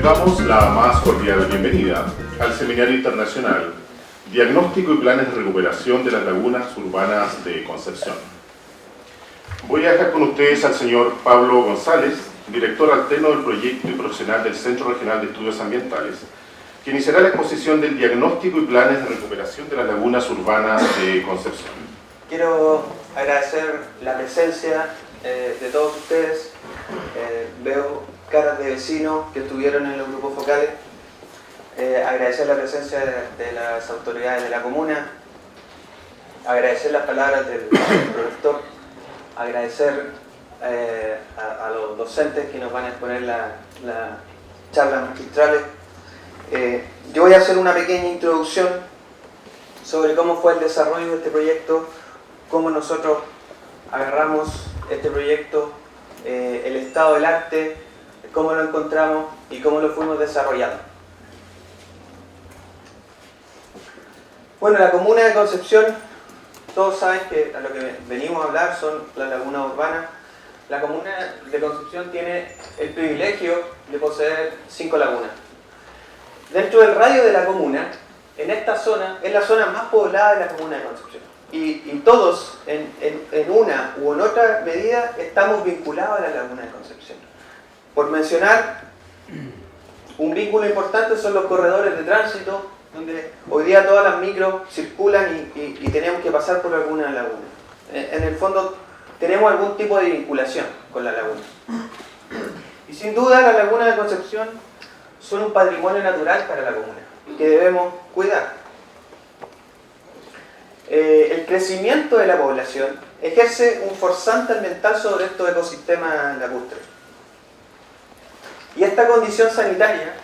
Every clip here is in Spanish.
damos la más cordial bienvenida al Seminario Internacional Diagnóstico y Planes de Recuperación de las Lagunas Urbanas de Concepción. Voy a dejar con ustedes al señor Pablo González, director alterno del proyecto y profesional del Centro Regional de Estudios Ambientales, que iniciará la exposición del Diagnóstico y Planes de Recuperación de las Lagunas Urbanas de Concepción. Quiero agradecer la presencia de todos ustedes. Veo caras de vecinos que estuvieron en los grupos focales. Agradecer la presencia de las autoridades de la comuna. Agradecer las palabras del profesor. Agradecer a los docentes que nos van a exponer las charlas magistrales. Yo voy a hacer una pequeña introducción sobre cómo fue el desarrollo de este proyecto, cómo nosotros agarramos este proyecto, el estado del arte, cómo lo encontramos y cómo lo fuimos desarrollando. Bueno, la comuna de Concepción, todos saben que a lo que venimos a hablar son las lagunas urbanas. La comuna de Concepción tiene el privilegio de poseer 5 lagunas. Dentro del radio de la comuna, en esta zona, es la zona más poblada de la comuna de Concepción. Y todos, en una u en otra medida, estamos vinculados a la laguna de Concepción. Por mencionar, un vínculo importante son los corredores de tránsito, donde hoy día todas las micros circulan y tenemos que pasar por alguna laguna. En el fondo, tenemos algún tipo de vinculación con la laguna. Y sin duda, las lagunas de Concepción son un patrimonio natural para la comuna, que debemos cuidar. El crecimiento de la población ejerce un forzante ambiental sobre estos ecosistemas lacustres. Y esta condición sanitaria,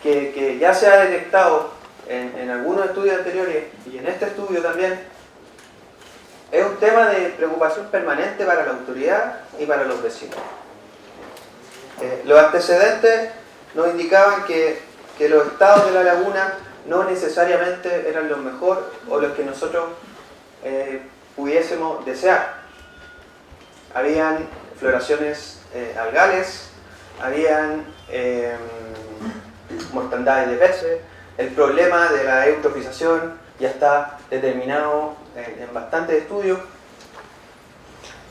que ya se ha detectado en algunos estudios anteriores y en este estudio también, es un tema de preocupación permanente para la autoridad y para los vecinos. Los antecedentes nos indicaban que los estados de la laguna no necesariamente eran los mejores o los que nosotros pudiésemos desear. Habían floraciones algales, habían mortandades de peces, el problema de la eutrofización ya está determinado en bastantes estudios,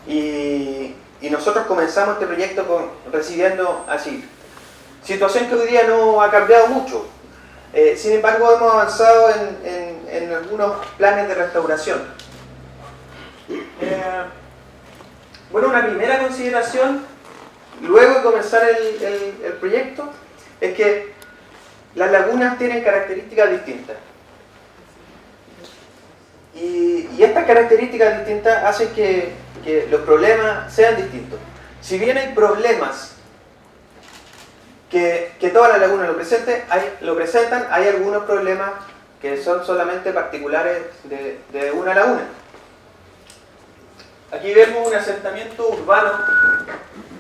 y nosotros comenzamos este proyecto recibiendo así. Situación que hoy día no ha cambiado mucho. Sin embargo, hemos avanzado en algunos planes de restauración. Bueno, una primera consideración, luego de comenzar el proyecto, es que las lagunas tienen características distintas. Y estas características distintas hacen que los problemas sean distintos. Si bien hay problemas que todas las lagunas lo presentan, hay algunos problemas que son solamente particulares de una laguna. Aquí vemos un asentamiento urbano.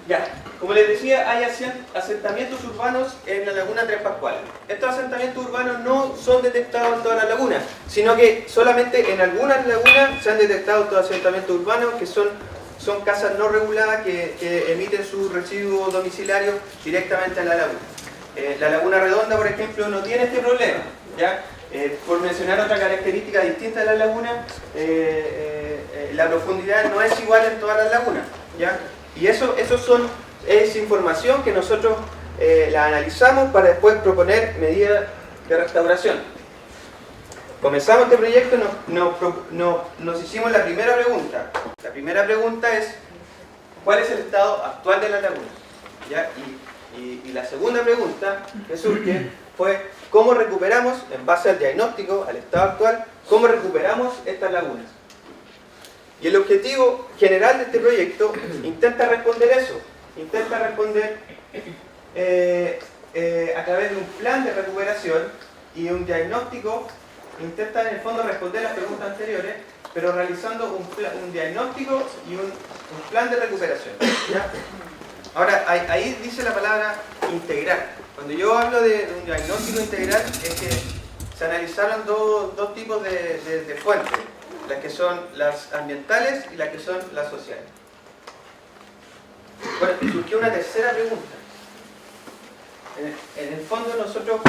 Ya, como les decía, hay asentamientos urbanos en la laguna Tres Pascuales. Estos asentamientos urbanos no son detectados en todas las lagunas, sino que solamente en algunas lagunas se han detectado estos asentamientos urbanos, que son casas no reguladas que emiten sus residuos domiciliarios directamente a la laguna. La Laguna Redonda, por ejemplo, no tiene este problema, ¿ya? Por mencionar otra característica distinta de la laguna, la profundidad no es igual en todas las lagunas, ¿ya? Y es información que nosotros la analizamos para después proponer medidas de restauración. Comenzamos este proyecto y nos hicimos la primera pregunta. La primera pregunta es: ¿cuál es el estado actual de la laguna? ¿Ya? Y la segunda pregunta que surge fue: ¿cómo recuperamos, en base al diagnóstico, al estado actual, cómo recuperamos estas lagunas? Y el objetivo general de este proyecto intenta responder eso. Intenta responder a través de un plan de recuperación y un diagnóstico. Intenta en el fondo responder las preguntas anteriores, pero realizando un diagnóstico y un plan de recuperación, ¿ya? Ahora, ahí dice la palabra integral. Cuando yo hablo de un diagnóstico integral, es que se analizaron dos tipos de fuentes, las que son las ambientales y las que son las sociales. Bueno, surgió una tercera pregunta. En el fondo nosotros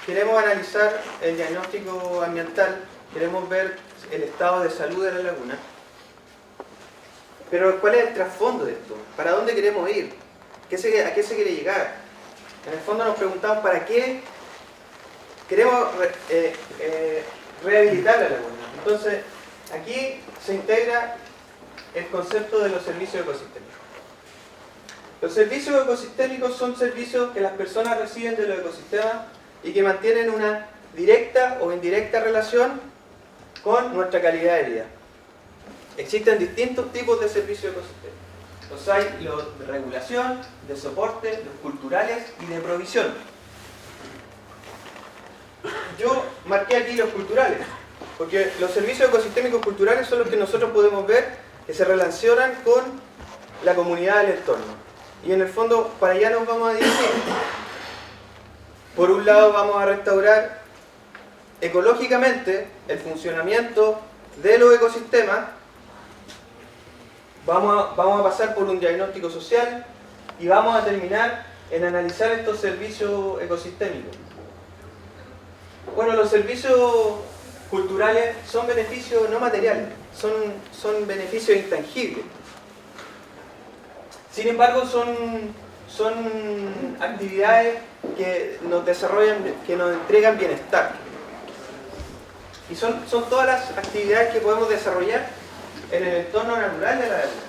queremos analizar el diagnóstico ambiental, queremos ver el estado de salud de la laguna. Pero ¿cuál es el trasfondo de esto? ¿Para dónde queremos ir? ¿A qué se quiere llegar? En el fondo nos preguntamos para qué queremos rehabilitar la laguna. Entonces, aquí se integra el concepto de los servicios ecosistémicos. Los servicios ecosistémicos son servicios que las personas reciben de los ecosistemas y que mantienen una directa o indirecta relación con nuestra calidad de vida. Existen distintos tipos de servicios ecosistémicos. Los hay los de regulación, de soporte, los culturales y de provisión. Yo marqué aquí los culturales, porque los servicios ecosistémicos culturales son los que nosotros podemos ver que se relacionan con la comunidad del entorno. Y en el fondo, para allá nos vamos a dirigir. Por un lado, vamos a restaurar ecológicamente el funcionamiento de los ecosistemas. Vamos a pasar por un diagnóstico social y vamos a terminar en analizar estos servicios ecosistémicos. Bueno, los servicios culturales son beneficios no materiales, son beneficios intangibles. Sin embargo, son actividades que nos desarrollan, que nos entregan bienestar. Y son todas las actividades que podemos desarrollar en el entorno natural de la laguna.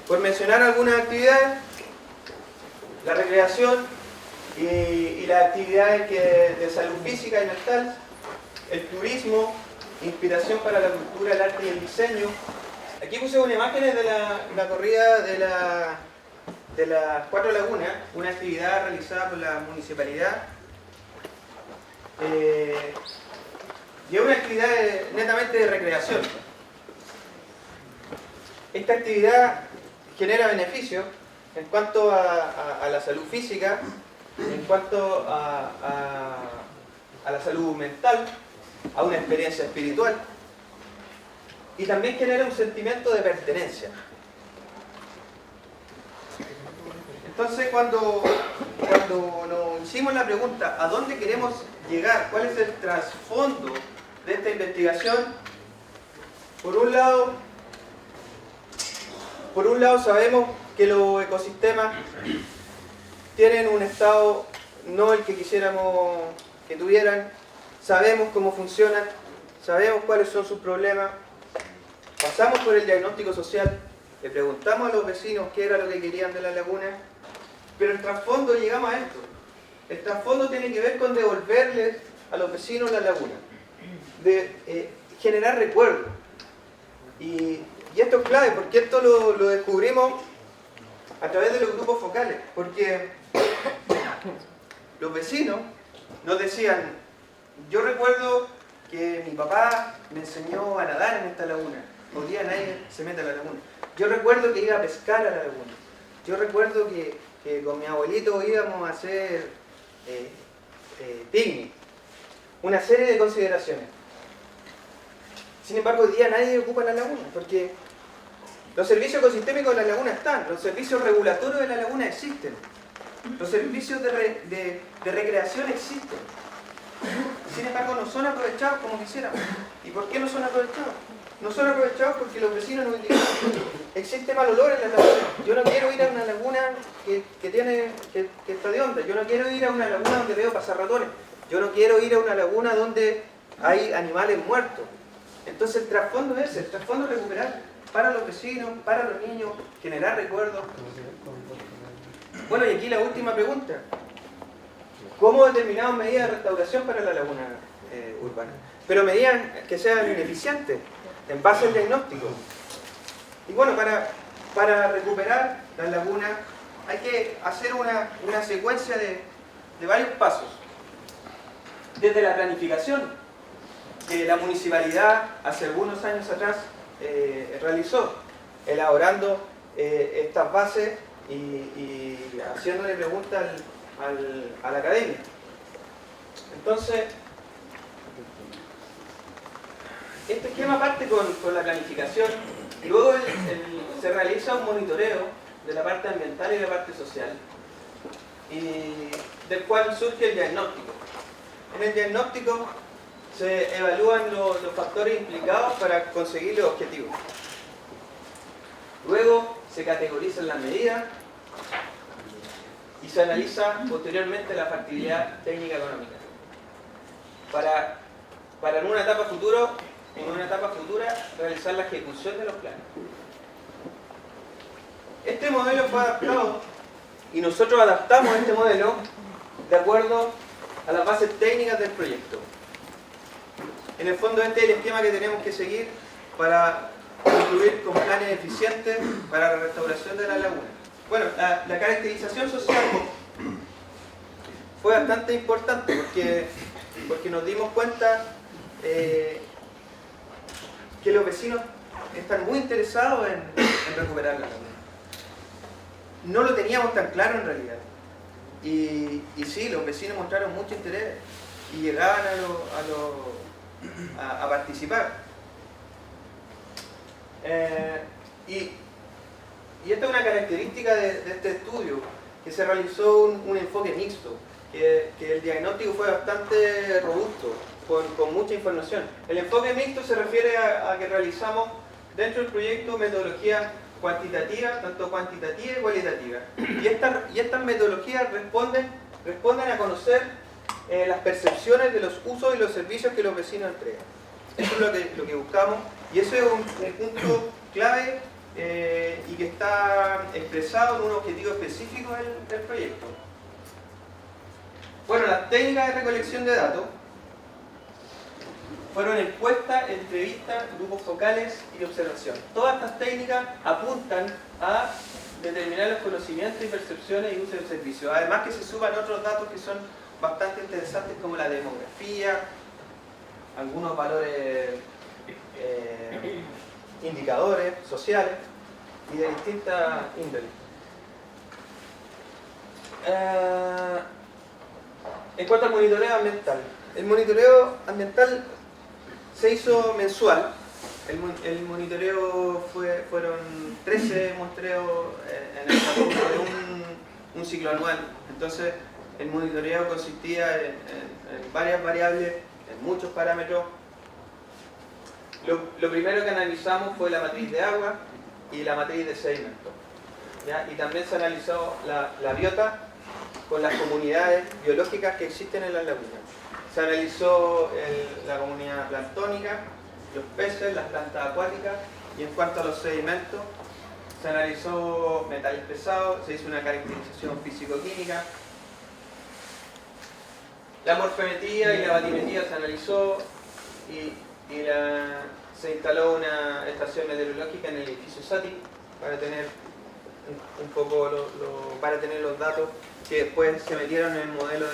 Por mencionar algunas actividades, la recreación y las actividades de salud física y mental, el turismo, inspiración para la cultura, el arte y el diseño. Aquí puse unas imágenes de la corrida de las 4 lagunas, una actividad realizada por la municipalidad. Y es una actividad netamente de recreación. Esta actividad genera beneficios en cuanto a la salud física, en cuanto a la salud mental, a una experiencia espiritual, y también genera un sentimiento de pertenencia. Entonces, cuando nos hicimos la pregunta ¿a dónde queremos llegar? ¿Cuál es el trasfondo de esta investigación? Por un lado sabemos que los ecosistemas tienen un estado no el que quisiéramos que tuvieran, sabemos cómo funcionan, sabemos cuáles son sus problemas, pasamos por el diagnóstico social, le preguntamos a los vecinos qué era lo que querían de la laguna, pero el trasfondo llegamos a esto. El trasfondo tiene que ver con devolverles a los vecinos la laguna, de generar recuerdos. Y esto es clave, porque esto lo descubrimos a través de los grupos focales, porque los vecinos nos decían, yo recuerdo que mi papá me enseñó a nadar en esta laguna, hoy día nadie se mete a la laguna. Yo recuerdo que iba a pescar a la laguna, yo recuerdo que con mi abuelito íbamos a hacer picnic, una serie de consideraciones. Sin embargo, hoy día nadie ocupa la laguna, porque los servicios ecosistémicos de la laguna están, los servicios regulatorios de la laguna existen, los servicios de recreación existen. Sin embargo, no son aprovechados como quisiéramos. ¿Y por qué no son aprovechados? No son aprovechados porque los vecinos nos indican existe mal olor en la laguna. Yo no quiero ir a una laguna que está de onda. Yo no quiero ir a una laguna donde veo pasar ratones. Yo no quiero ir a una laguna donde hay animales muertos. Entonces el trasfondo es ese, el trasfondo es recuperar para los vecinos, para los niños, generar recuerdos. Bueno, y aquí la última pregunta. ¿Cómo determinamos medidas de restauración para la laguna urbana? Pero medidas que sean eficientes, en base al diagnóstico. Y bueno, para recuperar la laguna hay que hacer una secuencia de varios pasos. Desde la planificación, que la municipalidad hace algunos años atrás realizó, elaborando estas bases y haciéndole preguntas a la academia. Entonces, este esquema parte con la planificación y luego se realiza un monitoreo de la parte ambiental y de la parte social. y del cual surge el diagnóstico. En el diagnóstico se evalúan los factores implicados para conseguir los objetivos. Luego se categorizan las medidas y se analiza posteriormente la factibilidad técnica económica. Para en una etapa futura realizar la ejecución de los planes. Este modelo fue adaptado y nosotros adaptamos este modelo de acuerdo a las bases técnicas del proyecto. En el fondo este es el esquema que tenemos que seguir para concluir con planes eficientes para la restauración de la laguna. Bueno, la caracterización social fue bastante importante porque nos dimos cuenta que los vecinos están muy interesados en recuperar la laguna. No lo teníamos tan claro en realidad. Y sí, los vecinos mostraron mucho interés y llegaban a participar. Y esta es una característica de este estudio, que se realizó un enfoque mixto, que el diagnóstico fue bastante robusto, con mucha información. El enfoque mixto se refiere a que realizamos dentro del proyecto metodologías cuantitativas, tanto cuantitativas y cualitativas. Y estas metodologías responden a conocer las percepciones de los usos y los servicios que los vecinos entregan. Eso es lo que buscamos, y eso es un punto clave y que está expresado en un objetivo específico del proyecto. Bueno, las técnicas de recolección de datos fueron encuestas, entrevistas, grupos focales y observación. Todas estas técnicas apuntan a determinar los conocimientos y percepciones y uso del servicio. Además que se suman otros datos que son bastante interesantes, como la demografía, algunos valores, indicadores sociales y de distintas índoles. En cuanto al monitoreo ambiental, el monitoreo ambiental se hizo mensual. El monitoreo fueron 13 muestreos en el transcurso de un ciclo anual. Entonces, el monitoreo consistía en varias variables, en muchos parámetros. Lo primero que analizamos fue la matriz de agua y la matriz de sedimento. ¿Ya? Y también se analizó la biota con las comunidades biológicas que existen en las lagunas. Se analizó la comunidad planctónica, los peces, las plantas acuáticas, y en cuanto a los sedimentos, se analizó metales pesados, se hizo una caracterización físico-química. La morfometría y la batimetría se analizó y se instaló una estación meteorológica en el edificio SATI para tener un poco para tener los datos que después se metieron en el modelo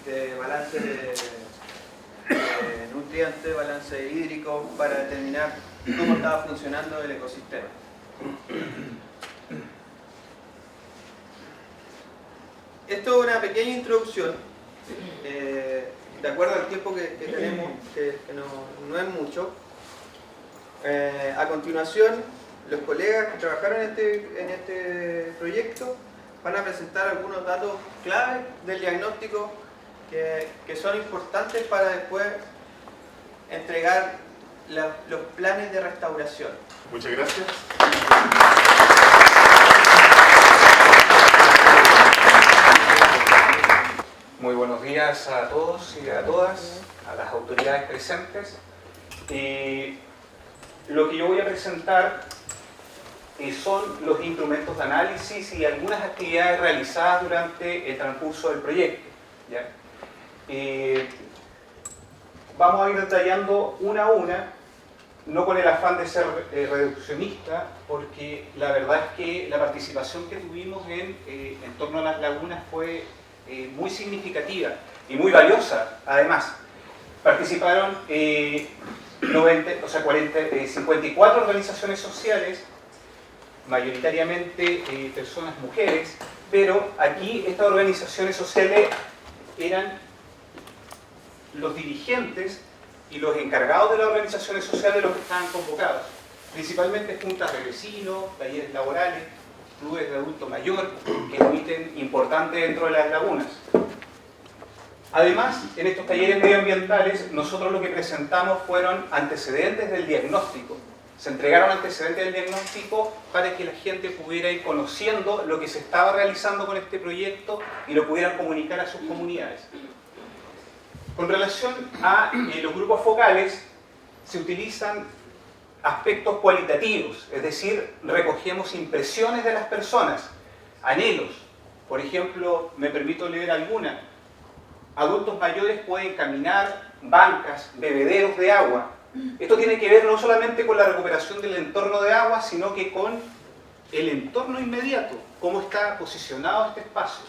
de balance de nutrientes, balance hídrico, para determinar cómo estaba funcionando el ecosistema. Esto es una pequeña introducción, de acuerdo al tiempo que tenemos, que no es mucho. A continuación, los colegas que trabajaron en este proyecto van a presentar algunos datos clave del diagnóstico que son importantes para después entregar los planes de restauración. Muchas gracias. Muy buenos días a todos y a todas, a las autoridades presentes. Lo que yo voy a presentar son los instrumentos de análisis y algunas actividades realizadas durante el transcurso del proyecto, ¿ya? Vamos a ir detallando una a una, no con el afán de ser reduccionista, porque la verdad es que la participación que tuvimos en torno a las lagunas fue muy significativa y muy valiosa. Además, participaron 54 organizaciones sociales, mayoritariamente personas mujeres, pero aquí estas organizaciones sociales eran los dirigentes y los encargados de las organizaciones sociales los que estaban convocados, principalmente juntas de vecinos, talleres laborales, clubes de adulto mayor que es un ítem importante dentro de las lagunas. Además, en estos talleres medioambientales, nosotros lo que presentamos fueron antecedentes del diagnóstico. Se entregaron antecedentes del diagnóstico para que la gente pudiera ir conociendo lo que se estaba realizando con este proyecto y lo pudieran comunicar a sus comunidades. Con relación a los grupos focales, se utilizan aspectos cualitativos, es decir, recogemos impresiones de las personas, anhelos. Por ejemplo, me permito leer alguna. Adultos mayores pueden caminar, bancas, bebederos de agua. Esto tiene que ver no solamente con la recuperación del entorno de agua, sino que con el entorno inmediato, cómo está posicionado este espacio.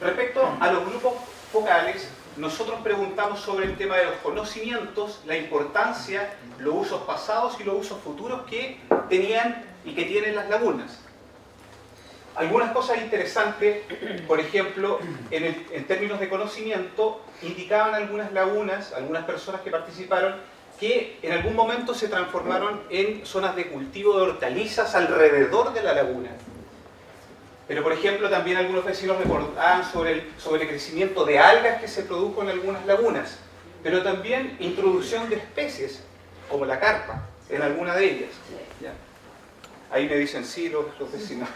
Respecto a los grupos focales, nosotros preguntamos sobre el tema de los conocimientos, la importancia, los usos pasados y los usos futuros que tenían y que tienen las lagunas. Algunas cosas interesantes, por ejemplo, en términos de conocimiento, indicaban algunas lagunas, algunas personas que participaron, que en algún momento se transformaron en zonas de cultivo de hortalizas alrededor de la laguna. Pero, por ejemplo, también algunos vecinos recordaban sobre el crecimiento de algas que se produjo en algunas lagunas, pero también introducción de especies, como la carpa, en alguna de ellas. ¿Ya? Ahí me dicen sí los vecinos.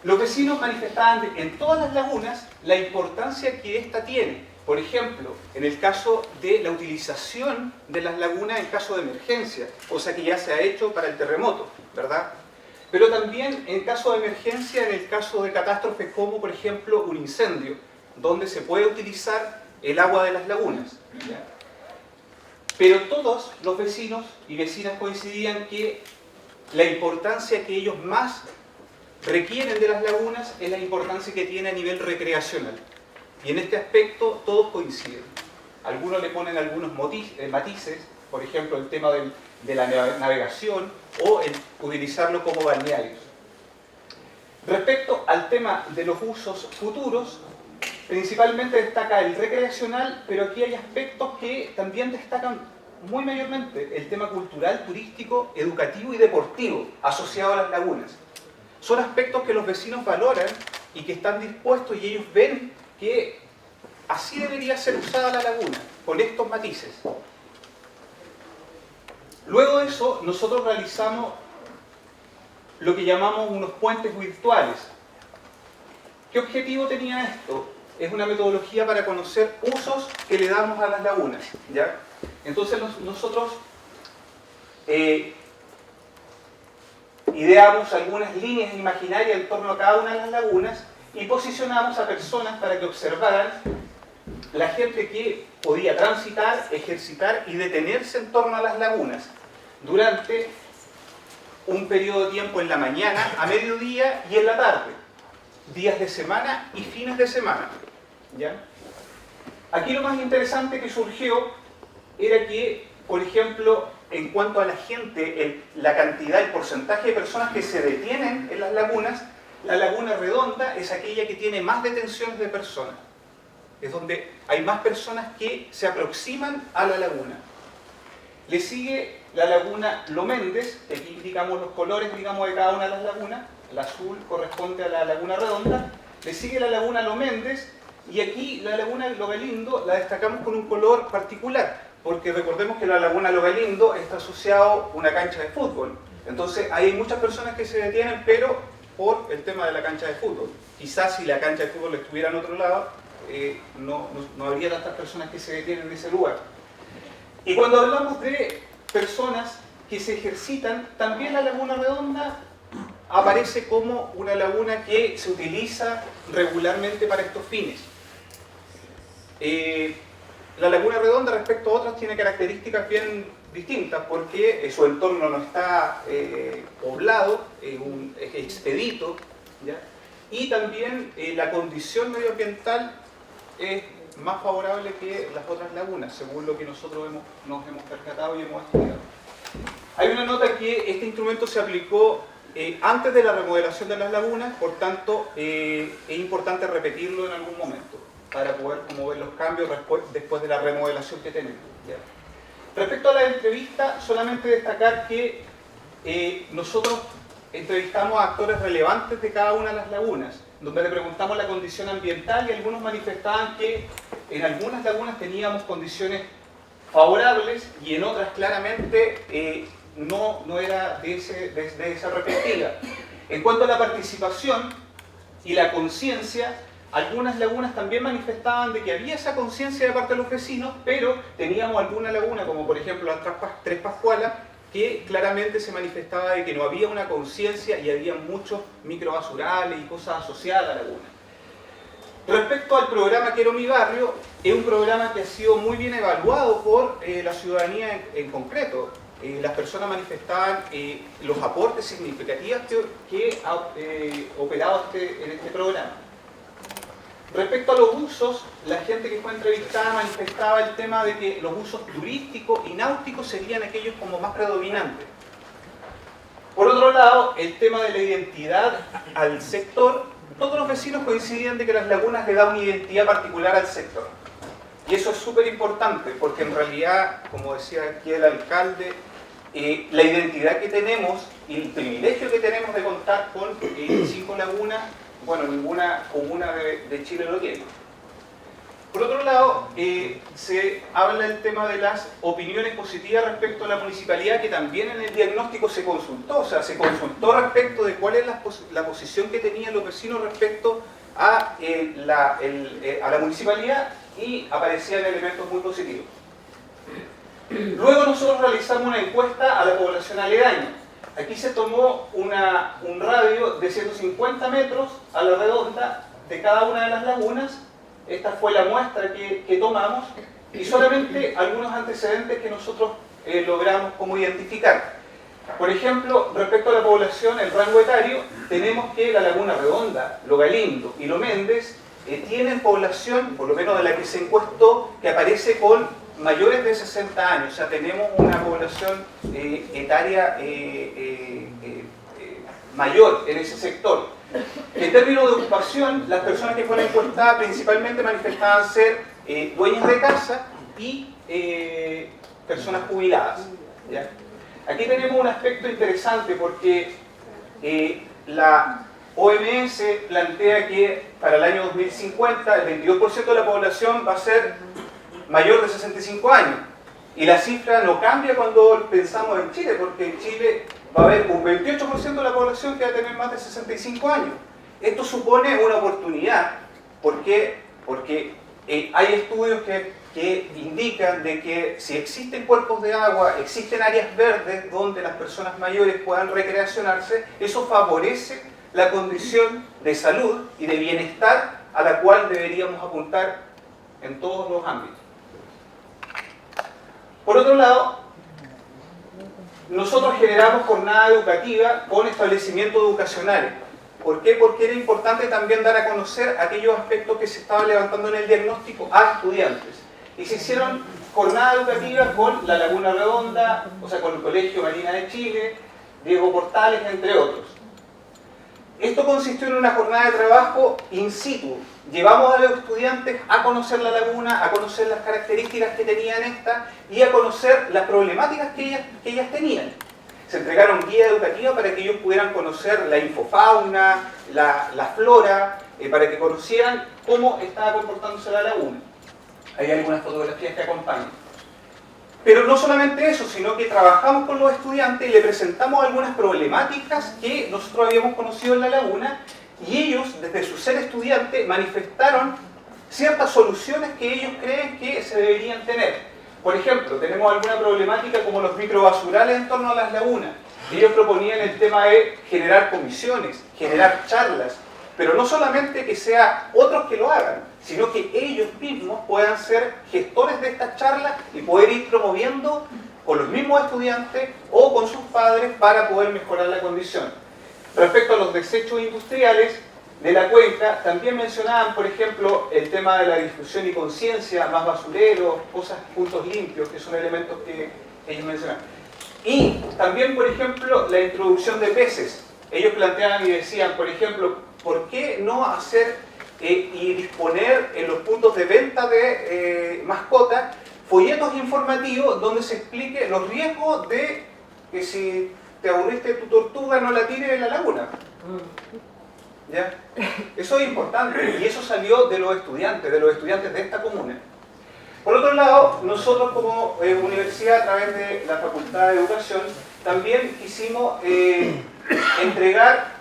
Los vecinos manifestaban en todas las lagunas la importancia que ésta tiene. Por ejemplo, en el caso de la utilización de las lagunas en caso de emergencia, cosa que ya se ha hecho para el terremoto, ¿verdad? Pero también en caso de emergencia, en el caso de catástrofes como, por ejemplo, un incendio, donde se puede utilizar el agua de las lagunas. ¿Ya? Pero todos los vecinos y vecinas coincidían que la importancia que ellos más requieren de las lagunas es la importancia que tiene a nivel recreacional. Y en este aspecto todos coinciden. Algunos le ponen algunos matices, por ejemplo el tema de la navegación o el utilizarlo como balnearios. Respecto al tema de los usos futuros, principalmente destaca el recreacional, pero aquí hay aspectos que también destacan muy mayormente: el tema cultural, turístico, educativo y deportivo asociado a las lagunas. Son aspectos que los vecinos valoran y que están dispuestos, y ellos ven que así debería ser usada la laguna, con estos matices. Luego de eso, nosotros realizamos lo que llamamos unos puentes virtuales. ¿Qué objetivo tenía esto? Es una metodología para conocer usos que le damos a las lagunas, ¿ya? Entonces nosotros ideamos algunas líneas imaginarias en torno a cada una de las lagunas y posicionamos a personas para que observaran la gente que podía transitar, ejercitar y detenerse en torno a las lagunas durante un periodo de tiempo en la mañana, a mediodía y en la tarde, días de semana y fines de semana. ¿Ya? Aquí lo más interesante que surgió era que, por ejemplo, en cuanto a la gente, la cantidad, el porcentaje de personas que se detienen en las lagunas, la laguna redonda es aquella que tiene más detenciones de personas. Es donde hay más personas que se aproximan a la laguna. Le sigue la laguna Lo Méndez, aquí indicamos los colores, digamos, de cada una de las lagunas. El azul corresponde a la laguna redonda. Le sigue la laguna Lo Méndez, y aquí la laguna Lo Galindo la destacamos con un color particular, porque recordemos que la laguna Lo Galindo está asociado a una cancha de fútbol. Entonces hay muchas personas que se detienen, pero por el tema de la cancha de fútbol. Quizás si la cancha de fútbol estuviera en otro lado, no habría tantas personas que se detienen en ese lugar. Y cuando hablamos de personas que se ejercitan, también la laguna redonda aparece como una laguna que se utiliza regularmente para estos fines. La laguna redonda respecto a otras tiene características bien distintas, porque su entorno no está poblado, es expedito, ¿ya? Y también la condición medioambiental es más favorable que las otras lagunas, según lo que nosotros nos hemos percatado y hemos estudiado. Hay una nota que este instrumento se aplicó antes de la remodelación de las lagunas, por tanto es importante repetirlo en algún momento para poder ver los cambios después de la remodelación que tenemos. ¿Ya? Respecto a la entrevista, solamente destacar que nosotros entrevistamos a actores relevantes de cada una de las lagunas, donde le preguntamos la condición ambiental y algunos manifestaban que en algunas lagunas teníamos condiciones favorables y en otras claramente no era de esa perspectiva. En cuanto a la participación y la conciencia, algunas lagunas también manifestaban de que había esa conciencia de parte de los vecinos, pero teníamos alguna laguna, como por ejemplo las Tres Pascualas, que claramente se manifestaba de que no había una conciencia y había muchos microbasurales y cosas asociadas a la laguna. Respecto al programa Quiero mi barrio, es un programa que ha sido muy bien evaluado por la ciudadanía en concreto. Las personas manifestaban los aportes significativos que ha operado en este programa. Respecto a los usos, la gente que fue entrevistada manifestaba el tema de que los usos turísticos y náuticos serían aquellos como más predominantes. Por otro lado, el tema de la identidad al sector, todos los vecinos coincidían de que las lagunas le dan una identidad particular al sector. Y eso es súper importante, porque en realidad, como decía aquí el alcalde, la identidad que tenemos y el privilegio que tenemos de contar con 5 lagunas, bueno, ninguna comuna de Chile lo tiene. Por otro lado, se habla del tema de las opiniones positivas respecto a la municipalidad, que también en el diagnóstico se consultó, o sea, se consultó respecto de cuál es la posición que tenían los vecinos respecto a la municipalidad, y aparecían elementos muy positivos. Luego nosotros realizamos una encuesta a la población aledaña. Aquí se tomó un radio de 150 metros a la redonda de cada una de las lagunas. Esta fue la muestra que tomamos, y solamente algunos antecedentes que nosotros logramos como identificar. Por ejemplo, respecto a la población, el rango etario, tenemos que la Laguna Redonda, Lo Galindo y Lo Méndez tienen población, por lo menos de la que se encuestó, que aparece con mayores de 60 años. O sea, tenemos una población etaria mayor en ese sector. En términos de ocupación, las personas que fueron encuestadas principalmente manifestaban ser dueñas de casa y personas jubiladas, ¿ya? Aquí tenemos un aspecto interesante, porque la OMS plantea que para el año 2050 el 22% de la población va a ser mayor de 65 años. Y la cifra no cambia cuando pensamos en Chile, porque en Chile va a haber un 28% de la población que va a tener más de 65 años. Esto supone una oportunidad. ¿Por qué? Porque hay estudios que indican de que si existen cuerpos de agua, existen áreas verdes donde las personas mayores puedan recreacionarse, eso favorece la condición de salud y de bienestar a la cual deberíamos apuntar en todos los ámbitos. Por otro lado, nosotros generamos jornada educativa con establecimientos educacionales. ¿Por qué? Porque era importante también dar a conocer aquellos aspectos que se estaban levantando en el diagnóstico a estudiantes. Y se hicieron jornadas educativas con la Laguna Redonda, o sea, con el Colegio Marina de Chile, Diego Portales, entre otros. Esto consistió en una jornada de trabajo in situ. Llevamos a los estudiantes a conocer la laguna, a conocer las características que tenían esta y a conocer las problemáticas que ellas tenían. Se entregaron guías educativas para que ellos pudieran conocer la infofauna, la flora, para que conocieran cómo estaba comportándose la laguna. Hay algunas fotografías que acompañan. Pero no solamente eso, sino que trabajamos con los estudiantes y le presentamos algunas problemáticas que nosotros habíamos conocido en la laguna, y ellos, desde su ser estudiante, manifestaron ciertas soluciones que ellos creen que se deberían tener. Por ejemplo, tenemos alguna problemática como los microbasurales en torno a las lagunas. Ellos proponían el tema de generar comisiones, generar charlas, pero no solamente que sea otros que lo hagan, sino que ellos mismos puedan ser gestores de estas charlas y poder ir promoviendo con los mismos estudiantes o con sus padres para poder mejorar la condición. Respecto a los desechos industriales de la cuenca, también mencionaban, por ejemplo, el tema de la difusión y conciencia, más basureros, cosas, puntos limpios, que son elementos que ellos mencionaban. Y también, por ejemplo, la introducción de peces. Ellos planteaban y decían, por ejemplo, ¿por qué no hacer y disponer en los puntos de venta de mascotas folletos informativos donde se explique los riesgos de que si te aburriste de tu tortuga, no la tires en la laguna. ¿Ya? Eso es importante y eso salió de los estudiantes de esta comuna. Por otro lado, nosotros como universidad, a través de la Facultad de Educación, también quisimos entregar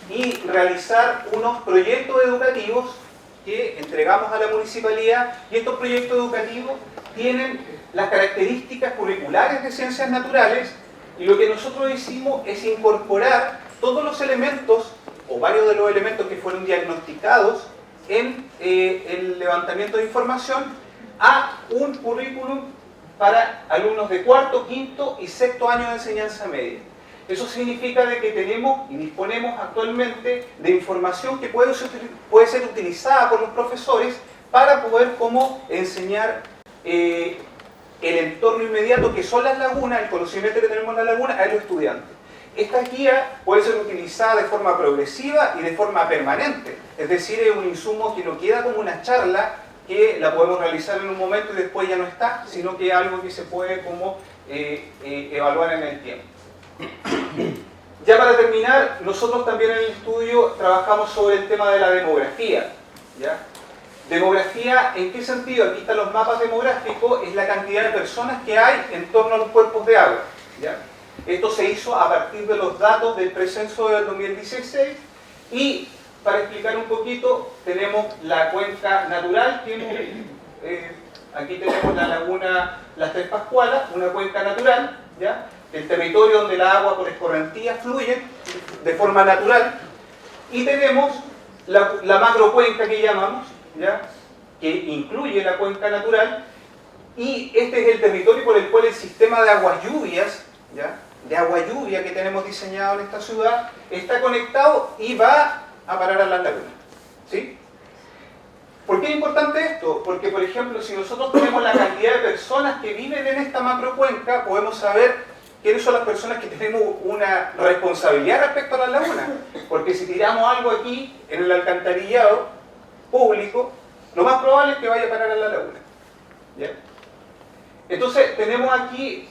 y realizar unos proyectos educativos que entregamos a la municipalidad, y estos proyectos educativos tienen las características curriculares de ciencias naturales, y lo que nosotros hicimos es incorporar todos los elementos, o varios de los elementos que fueron diagnosticados en el levantamiento de información, a un currículum para alumnos de cuarto, quinto y sexto año de enseñanza media. Eso significa de que tenemos y disponemos actualmente de información que puede ser utilizada por los profesores para poder enseñar el entorno inmediato que son las lagunas, el conocimiento que tenemos en la laguna, a los estudiantes. Esta guía puede ser utilizada de forma progresiva y de forma permanente, es decir, es un insumo que no queda como una charla que la podemos realizar en un momento y después ya no está, sino que es algo que se puede evaluar en el tiempo. Ya para terminar, nosotros también en el estudio trabajamos sobre el tema de la demografía, ¿ya? Demografía, ¿en qué sentido? Aquí están los mapas demográficos, es la cantidad de personas que hay en torno a los cuerpos de agua, ¿ya? Esto se hizo a partir de los datos del precenso del 2016 y, para explicar un poquito, tenemos la cuenca natural, aquí tenemos la laguna Las Tres Pascualas, una cuenca natural, ¿ya? El territorio donde el agua por escorrentía fluye de forma natural, y tenemos la macrocuenca que llamamos, ¿ya? Que incluye la cuenca natural, y este es el territorio por el cual el sistema de aguas lluvias, ¿ya? De agua lluvia que tenemos diseñado en esta ciudad está conectado y va a parar a las lagunas, ¿sí? ¿Por qué es importante esto? Porque, por ejemplo, si nosotros tenemos la cantidad de personas que viven en esta macrocuenca, podemos saber quiénes son las personas que tenemos una responsabilidad respecto a las lagunas. Porque si tiramos algo aquí, en el alcantarillado público, lo más probable es que vaya a parar a la laguna, ¿ya? Entonces, tenemos aquí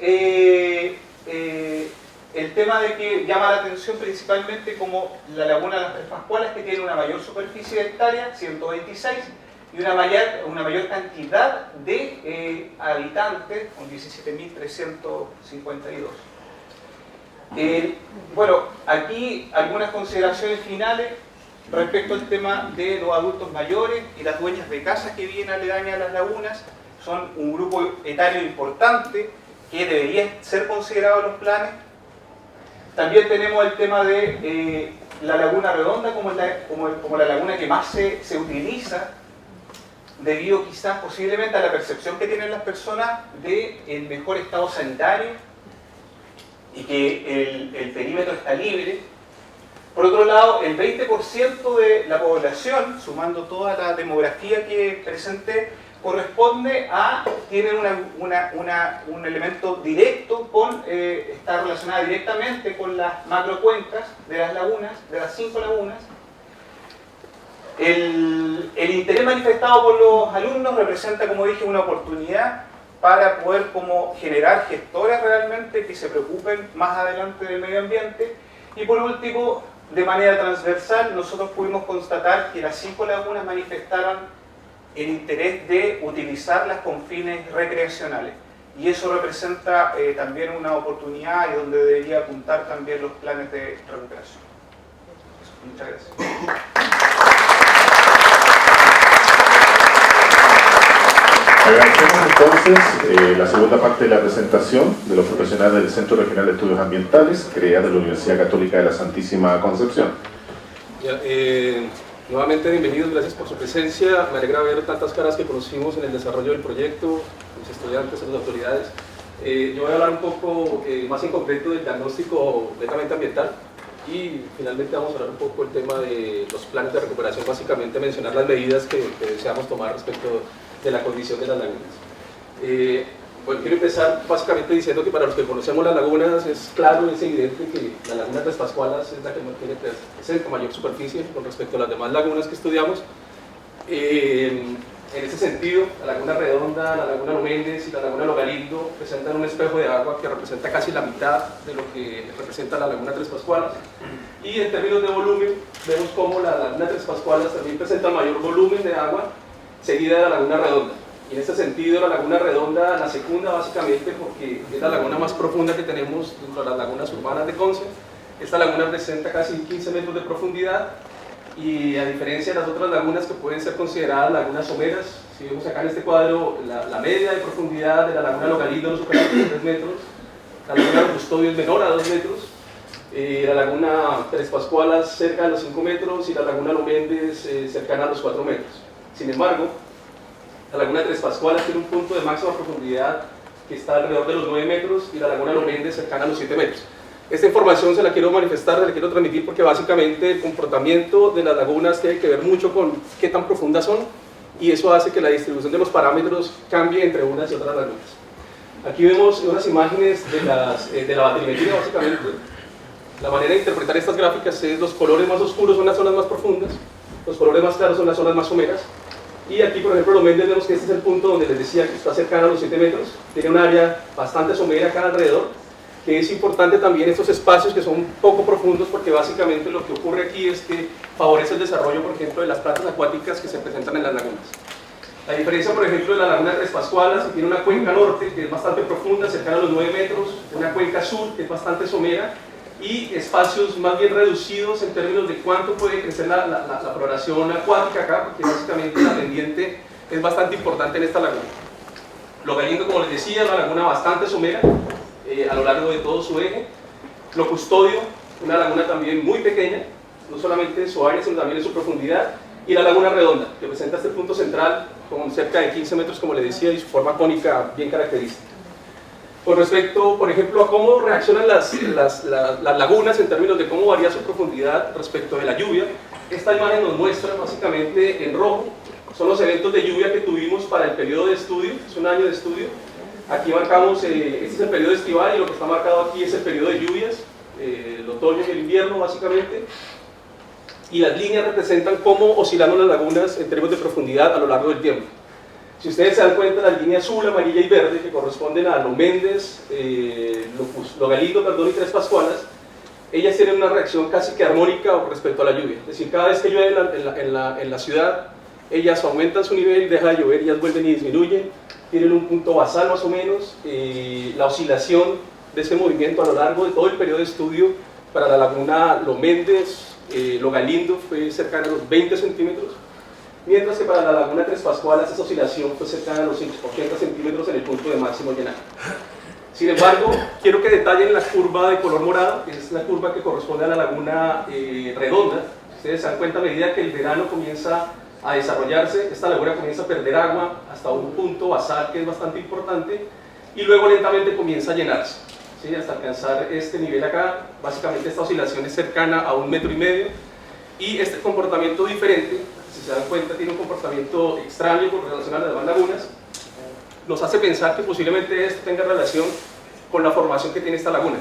el tema de que llama la atención principalmente como la laguna de Las Tres Pascualas, que tiene una mayor superficie de hectáreas, 126, y una mayor cantidad de habitantes, con 17.352. Bueno, aquí algunas consideraciones finales respecto al tema de los adultos mayores y las dueñas de casas que viven aledañas a las lagunas. Son un grupo etario importante que debería ser considerado en los planes. También tenemos el tema de la Laguna Redonda como la laguna que más se utiliza, debido quizás posiblemente a la percepción que tienen las personas del mejor estado sanitario y que el perímetro está libre. Por otro lado, el 20% de la población, sumando toda la demografía que presenté, tiene un elemento directo está relacionada directamente con las macrocuencas de las lagunas, de las 5 lagunas. El interés manifestado por los alumnos representa, como dije, una oportunidad para poder generar gestores realmente que se preocupen más adelante del medio ambiente. Y por último, de manera transversal, nosotros pudimos constatar que las 5 lagunas manifestaron el interés de utilizarlas con fines recreacionales, y eso representa también una oportunidad y donde debería apuntar también los planes de recuperación. Muchas gracias. Agradecemos entonces la segunda parte de la presentación de los profesionales del Centro Regional de Estudios Ambientales, CREA, de la Universidad Católica de la Santísima Concepción. Nuevamente bienvenidos, gracias por su presencia. Me alegra ver tantas caras que conocimos en el desarrollo del proyecto, los estudiantes, las autoridades. Yo voy a hablar un poco más en concreto del diagnóstico netamente ambiental, y finalmente vamos a hablar un poco del tema de los planes de recuperación, básicamente mencionar las medidas que deseamos tomar respecto de la condición de las lagunas. Bueno, quiero empezar básicamente diciendo que para los que conocemos las lagunas es claro, es evidente que la laguna Tres Pascualas es la que es el con mayor superficie con respecto a las demás lagunas que estudiamos. En ese sentido, la Laguna Redonda, la Laguna Lo Méndez y la Laguna Lo Galindo presentan un espejo de agua que representa casi la mitad de lo que representa la Laguna Tres Pascualas. Y en términos de volumen, vemos cómo la Laguna Tres Pascualas también presenta mayor volumen de agua, seguida de la Laguna Redonda. Y en este sentido, la Laguna Redonda la secunda básicamente porque es la laguna más profunda que tenemos dentro de las lagunas urbanas de Conce. Esta laguna presenta casi 15 metros de profundidad, y a diferencia de las otras lagunas que pueden ser consideradas lagunas someras, si vemos acá en este cuadro, la media de profundidad de la Laguna Lo Galindo no supera los 3 metros, la Laguna Lo Custodio es menor a 2 metros, la Laguna Tres Pascualas cerca de los 5 metros y la Laguna Lo Méndez cercana a los 4 metros. Sin embargo, la Laguna Tres Pascualas tiene un punto de máxima profundidad que está alrededor de los 9 metros y la Laguna Lo Méndez cercana a los 7 metros. Esta información se la quiero manifestar, se la quiero transmitir porque básicamente el comportamiento de las lagunas tiene que ver mucho con qué tan profundas son, y eso hace que la distribución de los parámetros cambie entre unas y otras lagunas. Aquí vemos unas imágenes de la baterimetría. Básicamente la manera de interpretar estas gráficas es: los colores más oscuros son las zonas más profundas, los colores más claros son las zonas más someras. Y aquí, por ejemplo, Lo Méndez, vemos que este es el punto donde les decía que está cercano a los 7 metros, tiene un área bastante somera acá alrededor, que es importante también estos espacios que son poco profundos, porque básicamente lo que ocurre aquí es que favorece el desarrollo, por ejemplo, de las plantas acuáticas que se presentan en las lagunas. La diferencia, por ejemplo, de la Laguna Tres Pascualas, que tiene una cuenca norte que es bastante profunda, cercana a los 9 metros, una cuenca sur que es bastante somera, y espacios más bien reducidos en términos de cuánto puede crecer la floración acuática acá, porque básicamente la pendiente es bastante importante en esta laguna. Lo Galindo, como les decía, es una laguna bastante somera a lo largo de todo su eje. Lo Custodio, una laguna también muy pequeña, no solamente en su área, sino también en su profundidad. Y la Laguna Redonda, que presenta este punto central con cerca de 15 metros, como les decía, y su forma cónica bien característica. Con respecto, por ejemplo, a cómo reaccionan las lagunas en términos de cómo varía su profundidad respecto de la lluvia, esta imagen nos muestra básicamente en rojo, son los eventos de lluvia que tuvimos para el periodo de estudio, es un año de estudio. Aquí marcamos, este es el periodo estival, y lo que está marcado aquí es el periodo de lluvias, el otoño y el invierno básicamente. Y las líneas representan cómo oscilaron las lagunas en términos de profundidad a lo largo del tiempo. Si ustedes se dan cuenta, las líneas azul, amarilla y verde, que corresponden a Lo Méndez, Lo Galindo, y Tres Pascualas, ellas tienen una reacción casi que armónica respecto a la lluvia. Es decir, cada vez que llueve en la ciudad, ellas aumentan su nivel, deja de llover, ellas vuelven y disminuyen, tienen un punto basal más o menos. La oscilación de ese movimiento a lo largo de todo el periodo de estudio para la laguna Lo Méndez, Lo Galindo fue cercana a los 20 centímetros, mientras que para la Laguna Tres Pascualas esa oscilación fue cercana a los 80 centímetros en el punto de máximo llenado. Sin embargo, quiero que detallen la curva de color morado, que es la curva que corresponde a la Laguna Redonda. Ustedes se dan cuenta, a medida que el verano comienza a desarrollarse, esta laguna comienza a perder agua hasta un punto basal que es bastante importante, y luego lentamente comienza a llenarse, ¿sí? Hasta alcanzar este nivel acá. Básicamente esta oscilación es cercana a 1,5 metros, y este comportamiento diferente, si se dan cuenta, tiene un comportamiento extraño con relación a las demás lagunas, nos hace pensar que posiblemente esto tenga relación con la formación que tiene esta laguna.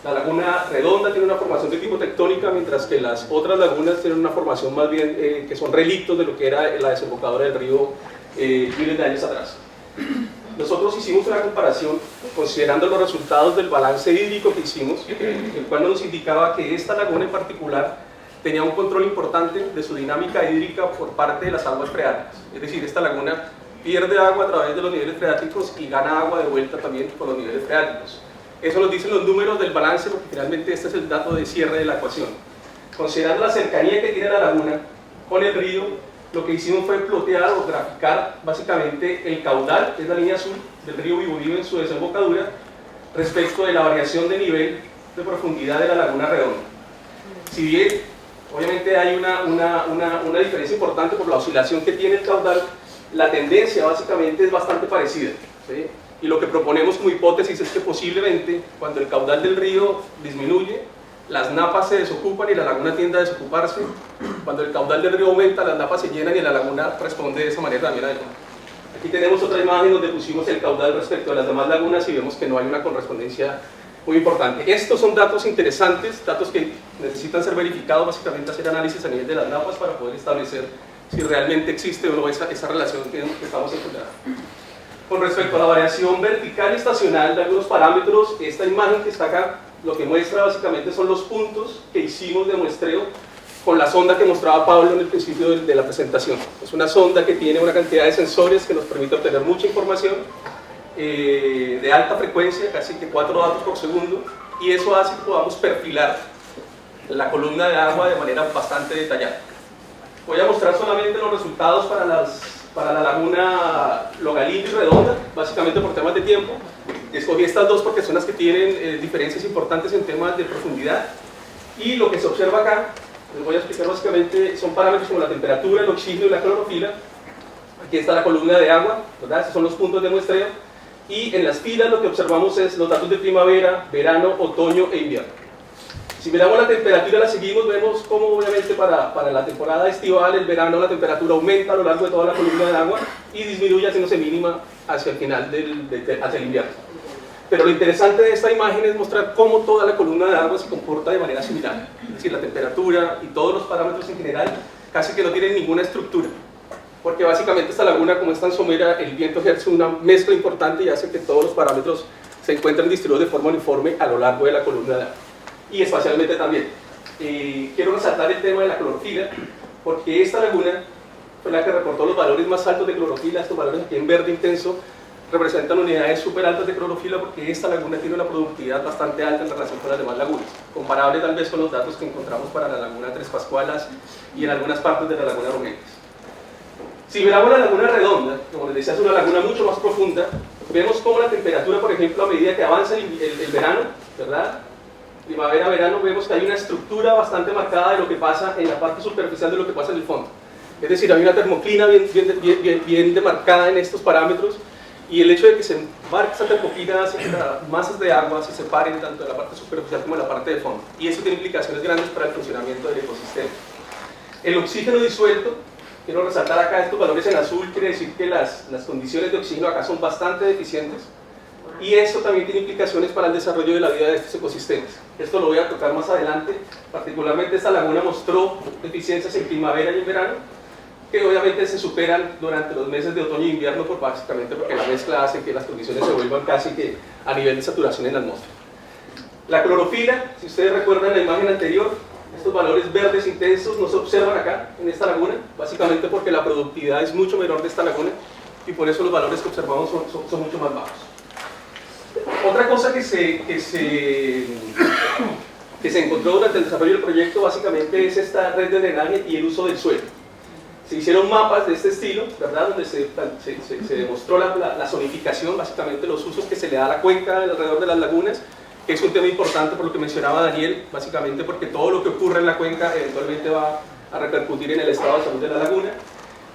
La Laguna Redonda tiene una formación de tipo tectónica, mientras que las otras lagunas tienen una formación más bien que son relictos de lo que era la desembocadura del río miles de años atrás. Nosotros hicimos una comparación considerando los resultados del balance hídrico que hicimos, el cual nos indicaba que esta laguna en particular tenía un control importante de su dinámica hídrica por parte de las aguas freáticas. Es decir, esta laguna pierde agua a través de los niveles freáticos y gana agua de vuelta también con los niveles freáticos. Eso nos dicen los números del balance, porque finalmente este es el dato de cierre de la ecuación. Considerando la cercanía que tiene la laguna con el río, lo que hicimos fue plotear o graficar básicamente el caudal, que es la línea azul del río Biobío en su desembocadura, respecto de la variación de nivel de profundidad de la Laguna Redonda. Si bien obviamente hay una diferencia importante por la oscilación que tiene el caudal, la tendencia básicamente es bastante parecida, ¿sí? Y lo que proponemos como hipótesis es que posiblemente cuando el caudal del río disminuye, las napas se desocupan y la laguna tiende a desocuparse. Cuando el caudal del río aumenta, las napas se llenan y la laguna responde de esa manera también adecuada. Aquí tenemos otra imagen donde pusimos el caudal respecto a las demás lagunas y vemos que no hay una correspondencia muy importante. Estos son datos interesantes, datos que necesitan ser verificados, básicamente hacer análisis a nivel de las napas para poder establecer si realmente existe o no esa relación que estamos encontrando. Con respecto a la variación vertical y estacional de algunos parámetros, esta imagen que está acá lo que muestra básicamente son los puntos que hicimos de muestreo con la sonda que mostraba Pablo en el principio de la presentación. Es una sonda que tiene una cantidad de sensores que nos permite obtener mucha información de alta frecuencia, casi que 4 datos por segundo, y eso hace que podamos perfilar la columna de agua de manera bastante detallada. Voy a mostrar solamente los resultados para la laguna Logalindo y Redonda, básicamente por temas de tiempo. Escogí estas dos porque son las que tienen diferencias importantes en temas de profundidad, y lo que se observa acá, les voy a explicar básicamente, son parámetros como la temperatura, el oxígeno y la clorofila. Aquí está la columna de agua, ¿verdad? Estos son los puntos de muestreo, y en las filas lo que observamos es los datos de primavera, verano, otoño e invierno. Si miramos la temperatura, la seguimos, vemos cómo obviamente para la temporada estival, el verano, la temperatura aumenta a lo largo de toda la columna de agua y disminuye haciéndose mínima hacia el final hacia el invierno. Pero lo interesante de esta imagen es mostrar cómo toda la columna de agua se comporta de manera similar. Es decir, la temperatura y todos los parámetros en general casi que no tienen ninguna estructura. Porque básicamente esta laguna, como es tan somera, el viento ejerce una mezcla importante y hace que todos los parámetros se encuentren distribuidos de forma uniforme a lo largo de la columna de agua. Y espacialmente también. Quiero resaltar el tema de la clorofila, porque esta laguna fue la que reportó los valores más altos de clorofila. Estos valores aquí en verde intenso representan unidades súper altas de clorofila, porque esta laguna tiene una productividad bastante alta en relación con las demás lagunas, comparable tal vez con los datos que encontramos para la laguna Tres Pascualas y en algunas partes de la laguna Romentes. Si miramos la laguna Redonda, como les decía, es una laguna mucho más profunda, vemos cómo la temperatura, por ejemplo, a medida que avanza el verano, ¿verdad? Primavera, verano, vemos que hay una estructura bastante marcada de lo que pasa en la parte superficial de lo que pasa en el fondo. Es decir, hay una termoclina bien demarcada en estos parámetros, y el hecho de que se marque esa termoclina hace que las masas de agua se separen tanto de la parte superficial como de la parte de fondo, y eso tiene implicaciones grandes para el funcionamiento del ecosistema. El oxígeno disuelto, quiero resaltar acá estos valores en azul, quiere decir que las condiciones de oxígeno acá son bastante deficientes, y esto también tiene implicaciones para el desarrollo de la vida de estos ecosistemas. Esto lo voy a tocar más adelante. Particularmente esta laguna mostró deficiencias en primavera y en verano, que obviamente se superan durante los meses de otoño e invierno, básicamente porque la mezcla hace que las condiciones se vuelvan casi que a nivel de saturación en la atmósfera. La clorofila, si ustedes recuerdan la imagen anterior, estos valores verdes intensos no se observan acá en esta laguna, básicamente porque la productividad es mucho menor de esta laguna, y por eso los valores que observamos son mucho más bajos. Otra cosa que se encontró durante el desarrollo del proyecto básicamente es esta red de drenaje y el uso del suelo. Se hicieron mapas de este estilo, ¿verdad? Donde se demostró la zonificación, básicamente los usos que se le da a la cuenca alrededor de las lagunas, que es un tema importante por lo que mencionaba Daniel, básicamente porque todo lo que ocurre en la cuenca eventualmente va a repercutir en el estado de salud de la laguna.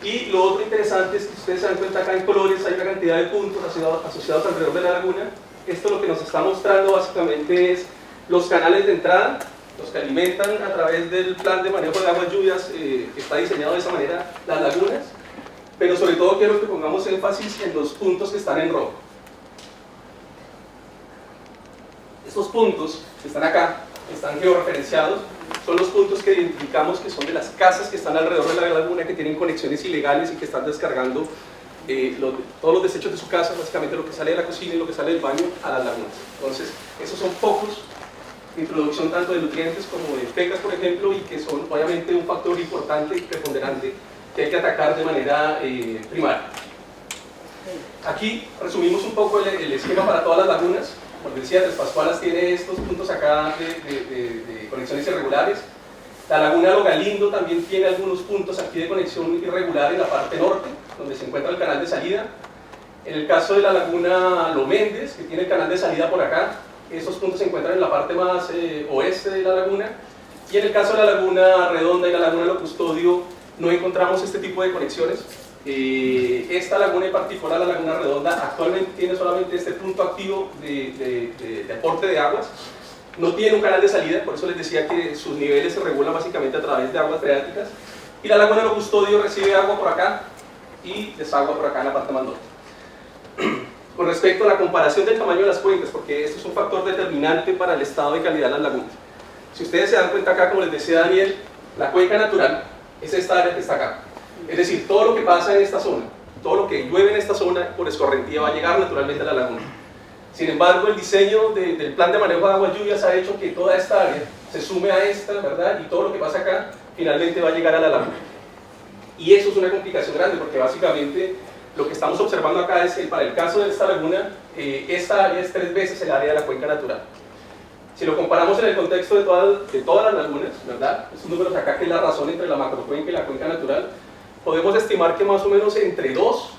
Y lo otro interesante es que ustedes se dan cuenta acá en colores hay una cantidad de puntos asociados alrededor de la laguna. Esto lo que nos está mostrando básicamente es los canales de entrada, los que alimentan a través del plan de manejo de aguas lluvias que está diseñado de esa manera las lagunas, pero sobre todo quiero que pongamos énfasis en los puntos que están en rojo. Estos puntos que están acá, están georreferenciados, son los puntos que identificamos que son de las casas que están alrededor de la laguna, que tienen conexiones ilegales y que están descargando todos los desechos de su casa, básicamente lo que sale de la cocina y lo que sale del baño, a las lagunas. Entonces, esos son focos de introducción tanto de nutrientes como de fecas, por ejemplo, y que son obviamente un factor importante y preponderante que hay que atacar de manera primaria. Aquí resumimos un poco el esquema para todas las lagunas. Como decía, Tres Pascualas tiene estos puntos acá de conexiones irregulares. La laguna Logalindo también tiene algunos puntos aquí de conexión irregular en la parte norte, donde se encuentra el canal de salida. En el caso de la laguna Loméndez, que tiene el canal de salida por acá, esos puntos se encuentran en la parte más oeste de la laguna. Y en el caso de la laguna Redonda y la laguna Lo Custodio, no encontramos este tipo de conexiones. Esta laguna en particular, la laguna Redonda, actualmente tiene solamente este punto activo de aporte de aguas. No tiene un canal de salida, por eso les decía que sus niveles se regulan básicamente a través de aguas freáticas. Y la laguna Lo Custodio recibe agua por acá y desagua por acá en la parte más norte. Con respecto a la comparación del tamaño de las cuencas, porque esto es un factor determinante para el estado de calidad de las lagunas. Si ustedes se dan cuenta acá, como les decía Daniel, la cuenca natural es esta área que está acá. Es decir, todo lo que pasa en esta zona, todo lo que llueve en esta zona por escorrentía va a llegar naturalmente a la laguna. Sin embargo, el diseño del plan de manejo de aguas lluvias ha hecho que toda esta área se sume a esta, ¿verdad? Y todo lo que pasa acá finalmente va a llegar a la laguna. Y eso es una complicación grande porque básicamente lo que estamos observando acá es que para el caso de esta laguna, esta área es 3 veces el área de la cuenca natural. Si lo comparamos en el contexto de todas las lagunas, ¿verdad? Estos números acá, que es la razón entre la macrocuenca y la cuenca natural, podemos estimar que más o menos entre 2,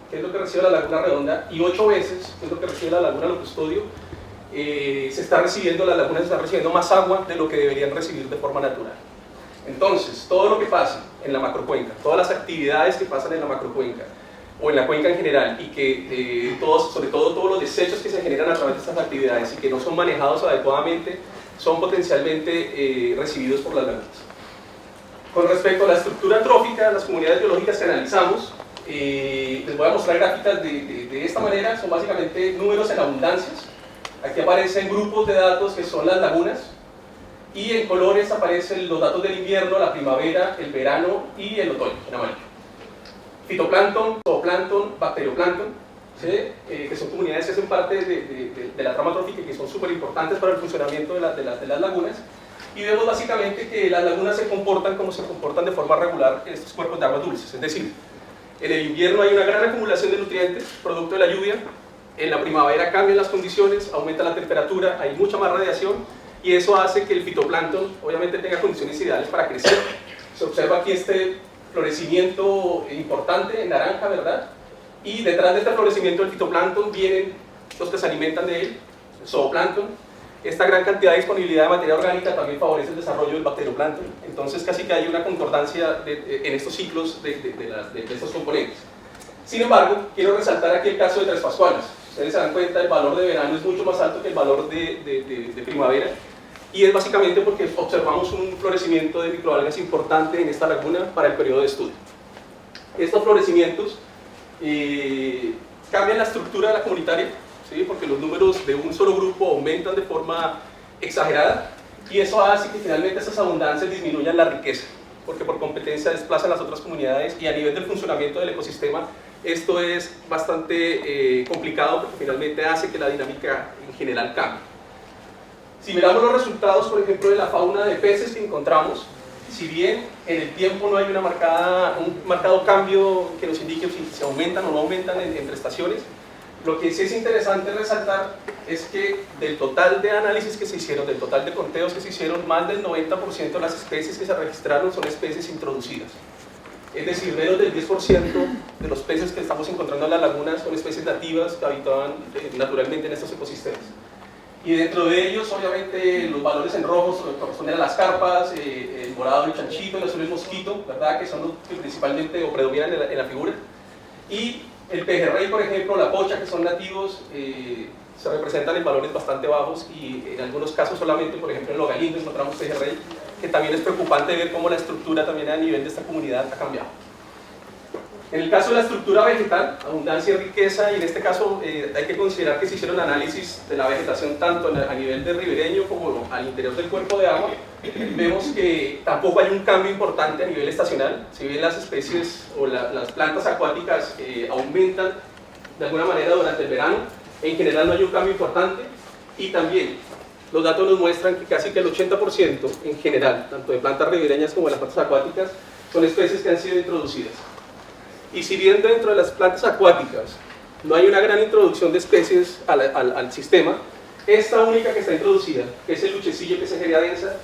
que es lo que recibe la laguna redonda, y 8 veces, que es lo que recibe la laguna Lo Custodio, las lagunas están recibiendo más agua de lo que deberían recibir de forma natural. Entonces, todo lo que pasa en la macrocuenca, todas las actividades que pasan en la macrocuenca, o en la cuenca en general, y que sobre todo todos los desechos que se generan a través de estas actividades y que no son manejados adecuadamente, son potencialmente recibidos por las lagunas. Con respecto a la estructura trófica, las comunidades biológicas que analizamos, les voy a mostrar gráficas de esta manera. Son básicamente números en abundancias. Aquí aparecen grupos de datos que son las lagunas, y en colores aparecen los datos del invierno, la primavera, el verano y el otoño, en amarillo. Fitoplancton, zooplancton, bacterioplancton, ¿sí? Que son comunidades que hacen parte de la trama trófica y que son súper importantes para el funcionamiento de las lagunas. Y vemos básicamente que las lagunas se comportan como se comportan de forma regular en estos cuerpos de aguas dulces. Es decir, en el invierno hay una gran acumulación de nutrientes, producto de la lluvia. En la primavera cambian las condiciones, aumenta la temperatura, hay mucha más radiación, y eso hace que el fitoplancton obviamente tenga condiciones ideales para crecer. Se observa aquí este florecimiento importante en naranja, ¿verdad? Y detrás de este florecimiento del fitoplancton vienen los que se alimentan de él, el zooplancton. Esta gran cantidad de disponibilidad de materia orgánica también favorece el desarrollo del bacterioplancton. Entonces casi que hay una concordancia en estos ciclos de estos componentes. Sin embargo, quiero resaltar aquí el caso de Tres Pascuales. Ustedes se dan cuenta, el valor de verano es mucho más alto que el valor de primavera, y es básicamente porque observamos un florecimiento de microalgas importante en esta laguna para el periodo de estudio. Estos florecimientos cambian la estructura de la comunitaria, ¿sí? Porque los números de un solo grupo aumentan de forma exagerada, y eso hace que finalmente esas abundancias disminuyan la riqueza, porque por competencia desplazan las otras comunidades, y a nivel del funcionamiento del ecosistema esto es bastante complicado, porque finalmente hace que la dinámica en general cambie. Si miramos los resultados, por ejemplo, de la fauna de peces que encontramos, si bien en el tiempo no hay un marcado cambio que nos indique si se aumentan o no aumentan entre estaciones, lo que sí es interesante resaltar es que del total de análisis que se hicieron, del total de conteos que se hicieron, más del 90% de las especies que se registraron son especies introducidas. Es decir, menos del 10% de los peces que estamos encontrando en la laguna son especies nativas que habitaban naturalmente en estos ecosistemas. Y dentro de ellos, obviamente, los valores en rojo corresponden a las carpas, el morado el chanchito, el azul el mosquito, ¿verdad? Que son los que principalmente o predominan en la figura. Y el pejerrey, por ejemplo, la pocha, que son nativos, se representan en valores bastante bajos, y en algunos casos solamente, por ejemplo, en Lo Galindo encontramos pejerrey, que también es preocupante ver cómo la estructura también a nivel de esta comunidad ha cambiado. En el caso de la estructura vegetal, abundancia y riqueza, y en este caso hay que considerar que se hicieron análisis de la vegetación tanto a nivel de ribereño como al interior del cuerpo de agua. Vemos que tampoco hay un cambio importante a nivel estacional. Si bien las especies o las plantas acuáticas aumentan de alguna manera durante el verano, en general no hay un cambio importante, y también los datos nos muestran que casi que el 80% en general, tanto de plantas ribereñas como de las plantas acuáticas, son especies que han sido introducidas. Y si bien dentro de las plantas acuáticas no hay una gran introducción de especies al sistema, esta única que está introducida, que es el luchecillo que es Egeria densa,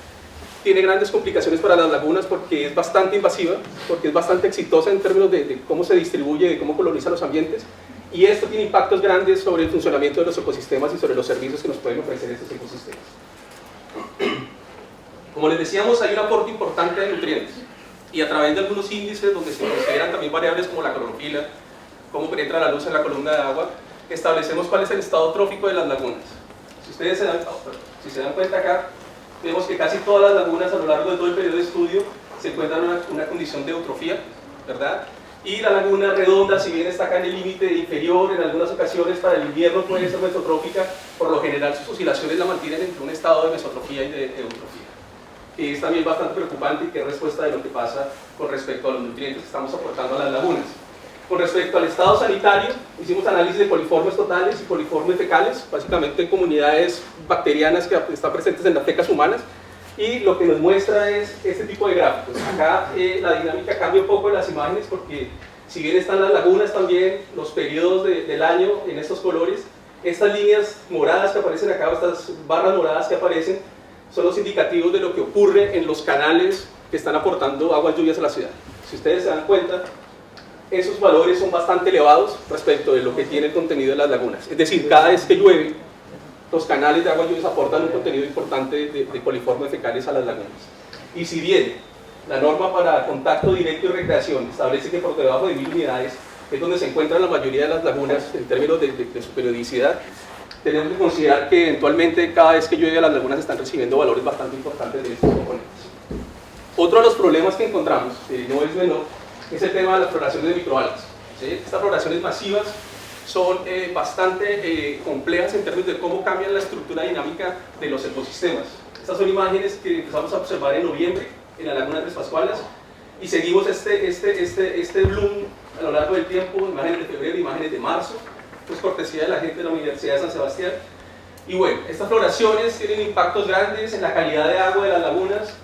tiene grandes complicaciones para las lagunas porque es bastante invasiva, porque es bastante exitosa en términos de cómo se distribuye, de cómo coloniza los ambientes, y esto tiene impactos grandes sobre el funcionamiento de los ecosistemas y sobre los servicios que nos pueden ofrecer estos ecosistemas. Como les decíamos, hay un aporte importante de nutrientes, y a través de algunos índices donde se consideran también variables como la clorofila, cómo penetra la luz en la columna de agua, establecemos cuál es el estado trófico de las lagunas. Si ustedes se dan cuenta acá, vemos que casi todas las lagunas a lo largo de todo el periodo de estudio se encuentran en una condición de eutrofía, ¿verdad? Y la laguna redonda, si bien está acá en el límite inferior, en algunas ocasiones para el invierno puede ser mesotrófica, por lo general sus oscilaciones la mantienen entre un estado de mesotrofía y de eutrofía. que es también bastante preocupante y que es respuesta de lo que pasa con respecto a los nutrientes que estamos aportando a las lagunas. Con respecto al estado sanitario, hicimos análisis de coliformes totales y coliformes fecales, básicamente en comunidades bacterianas que están presentes en las fecas humanas, y lo que nos muestra es este tipo de gráficos. Acá la dinámica cambia un poco en las imágenes porque si bien están las lagunas también, los periodos del año en estos colores, estas líneas moradas que aparecen acá, estas barras moradas que aparecen, son los indicativos de lo que ocurre en los canales que están aportando aguas lluvias a la ciudad. Si ustedes se dan cuenta, esos valores son bastante elevados respecto de lo que tiene el contenido de las lagunas. Es decir, cada vez que llueve, los canales de aguas lluvias aportan un contenido importante de coliformes fecales a las lagunas. Y si bien la norma para contacto directo y recreación establece que por debajo de 1000 unidades es donde se encuentran la mayoría de las lagunas en términos de su periodicidad, tenemos que considerar que eventualmente cada vez que llueve las lagunas están recibiendo valores bastante importantes de estos componentes. Otro de los problemas que encontramos, que no es menor, es el tema de las floraciones de microalgas. ¿Sí? Estas floraciones masivas son bastante complejas en términos de cómo cambian la estructura dinámica de los ecosistemas. Estas son imágenes que empezamos a observar en noviembre en la laguna de Tres Pascualas y seguimos este bloom a lo largo del tiempo, imágenes de febrero, imágenes de marzo, pues cortesía de la gente de la Universidad de San Sebastián. Y bueno, estas floraciones tienen impactos grandes en la calidad de agua de las lagunas,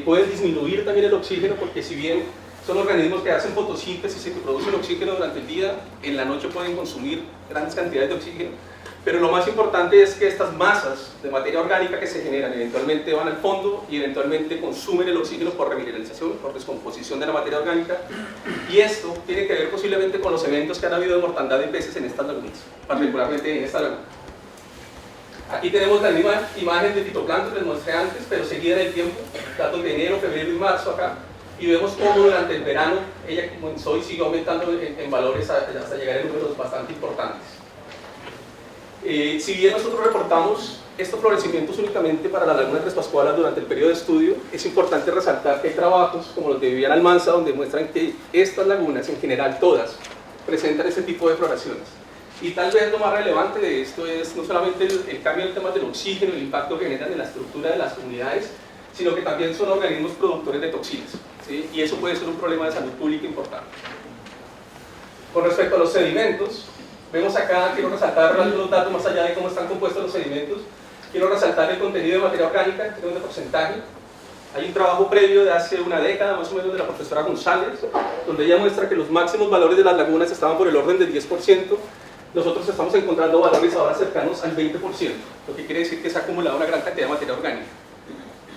pueden disminuir también el oxígeno porque si bien son organismos que hacen fotosíntesis y que producen oxígeno durante el día, en la noche pueden consumir grandes cantidades de oxígeno, pero lo más importante es que estas masas de materia orgánica que se generan eventualmente van al fondo y eventualmente consumen el oxígeno por remineralización, por descomposición de la materia orgánica, y esto tiene que ver posiblemente con los eventos que han habido de mortandad de peces en estas lagunas, particularmente en esta laguna. Aquí tenemos la misma imagen de fitoplancton que les mostré antes, pero seguida en el tiempo, datos de enero, febrero y marzo acá, y vemos cómo durante el verano ella comenzó y sigue aumentando en valores hasta llegar a números bastante importantes. Si bien nosotros reportamos estos florecimientos únicamente para la laguna de Tres Pascualas durante el periodo de estudio, es importante resaltar que hay trabajos como los de Vivian Almanza donde muestran que estas lagunas en general todas presentan este tipo de floraciones. Y tal vez lo más relevante de esto es no solamente el cambio en temas del oxígeno, el impacto que generan en la estructura de las comunidades, sino que también son organismos productores de toxinas, ¿sí? Y eso puede ser un problema de salud pública importante. Con respecto a los sedimentos, vemos acá, quiero resaltar algunos datos más allá de cómo están compuestos los sedimentos, quiero resaltar el contenido de materia orgánica en términos de porcentaje. Hay un trabajo previo de hace una década más o menos de la profesora González, donde ella muestra que los máximos valores de las lagunas estaban por el orden del 10%, nosotros estamos encontrando valores ahora cercanos al 20%, lo que quiere decir que se ha acumulado una gran cantidad de materia orgánica.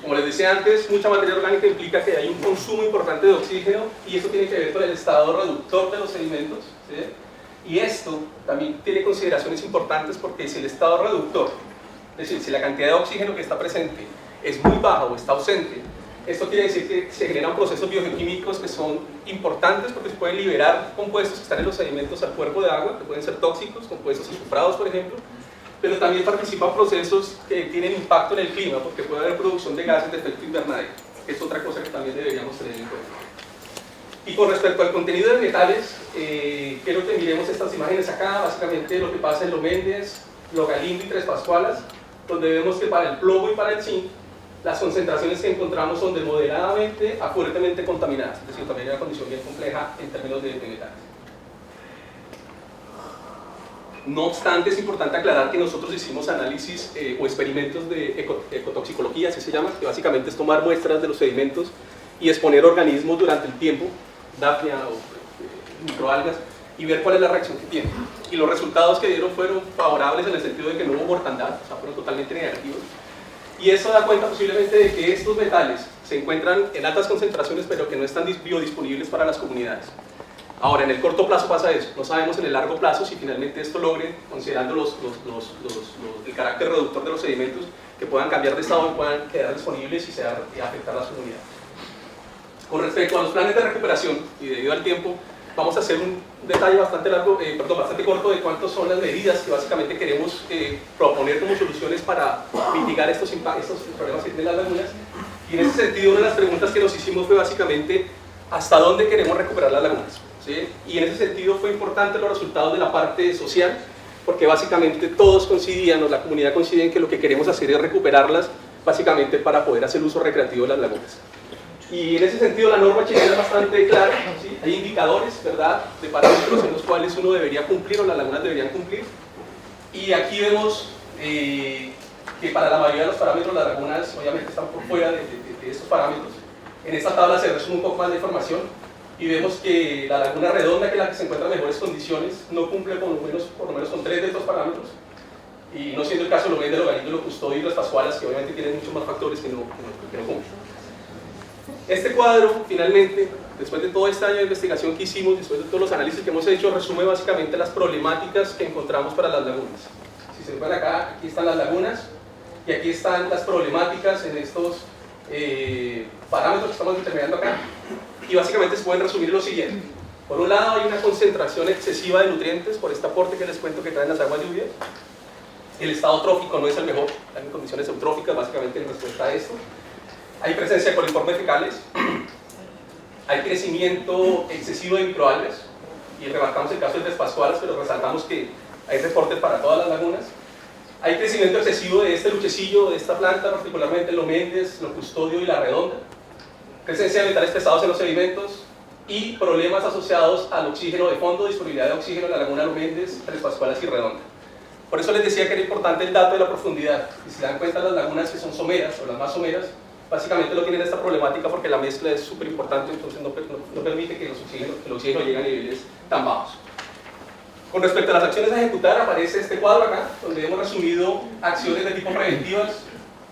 Como les decía antes, mucha materia orgánica implica que hay un consumo importante de oxígeno y eso tiene que ver con el estado reductor de los sedimentos, ¿sí? Y esto también tiene consideraciones importantes porque si el estado reductor, es decir, si la cantidad de oxígeno que está presente es muy baja o está ausente, esto quiere decir que se generan procesos biogeoquímicos que son importantes porque se pueden liberar compuestos que están en los sedimentos al cuerpo de agua, que pueden ser tóxicos, compuestos azufrados por ejemplo, pero también participan procesos que tienen impacto en el clima porque puede haber producción de gases de efecto invernadero, que es otra cosa que también deberíamos tener en cuenta. Y con respecto al contenido de metales, quiero que miremos estas imágenes acá, básicamente lo que pasa en Lo Méndez, Lo Galindo y Tres Pascualas, donde vemos que para el plomo y para el zinc, las concentraciones que encontramos son de moderadamente a fuertemente contaminadas, es decir, también hay una condición bien compleja en términos de metales. No obstante, es importante aclarar que nosotros hicimos análisis o experimentos de ecotoxicología, así se llama, que básicamente es tomar muestras de los sedimentos y exponer organismos durante el tiempo, Daphnia o microalgas, y ver cuál es la reacción que tienen. Y los resultados que dieron fueron favorables en el sentido de que no hubo mortandad, o sea, fueron totalmente negativos. Y eso da cuenta posiblemente de que estos metales se encuentran en altas concentraciones, pero que no están biodisponibles para las comunidades. Ahora, en el corto plazo pasa eso, no sabemos en el largo plazo si finalmente esto logre, considerando el carácter reductor de los sedimentos, que puedan cambiar de estado y puedan quedar disponibles y afectar a las comunidades. Con respecto a los planes de recuperación, y debido al tiempo, vamos a hacer un detalle bastante corto de cuántas son las medidas que básicamente queremos proponer como soluciones para mitigar estos problemas que tienen las lagunas. Y en ese sentido, una de las preguntas que nos hicimos fue básicamente ¿hasta dónde queremos recuperar las lagunas? ¿Sí? Y en ese sentido fue importante los resultados de la parte social, porque básicamente todos coincidían, o la comunidad coincidía en que lo que queremos hacer es recuperarlas básicamente para poder hacer uso recreativo de las lagunas. Y en ese sentido la norma chilena es bastante clara, ¿sí? Hay indicadores, ¿verdad?, de parámetros en los cuales uno debería cumplir o las lagunas deberían cumplir. Y aquí vemos que para la mayoría de los parámetros las lagunas obviamente están por fuera de estos parámetros. En esta tabla se resume un poco más de información y vemos que la laguna redonda, que es la que se encuentra en mejores condiciones, no cumple por lo menos con 3 de estos parámetros. Y no siendo el caso lo de Logarillo, Lo Custodio y Las Pascualas, que obviamente tienen muchos más factores que no cumplen. Este cuadro, finalmente, después de todo este año de investigación que hicimos, después de todos los análisis que hemos hecho, resume básicamente las problemáticas que encontramos para las lagunas. Si se ven acá, aquí están las lagunas y aquí están las problemáticas en estos parámetros que estamos determinando acá. Y básicamente se pueden resumir lo siguiente. Por un lado, hay una concentración excesiva de nutrientes por este aporte que les cuento que traen las aguas lluvias. El estado trófico no es el mejor, hay condiciones eutróficas básicamente en respuesta a esto. Hay presencia de coliformes fecales, hay crecimiento excesivo de microalgas, y remarcamos el caso de Tres Pascualas, pero resaltamos que hay reportes para todas las lagunas. Hay crecimiento excesivo de este luchecillo, de esta planta, particularmente Lo Méndez, Lo Custodio y La Redonda. Presencia de metales pesados en los sedimentos y problemas asociados al oxígeno de fondo, disponibilidad de oxígeno en la laguna Lo Méndez, Tres Pascualas y Redonda. Por eso les decía que era importante el dato de la profundidad. Y si se dan cuenta, las lagunas que son someras o las más someras, básicamente no tienen esta problemática porque la mezcla es súper importante, entonces no permite que el oxígeno llegue a niveles tan bajos. Con respecto a las acciones a ejecutar, aparece este cuadro acá, donde hemos resumido acciones de tipo preventivas,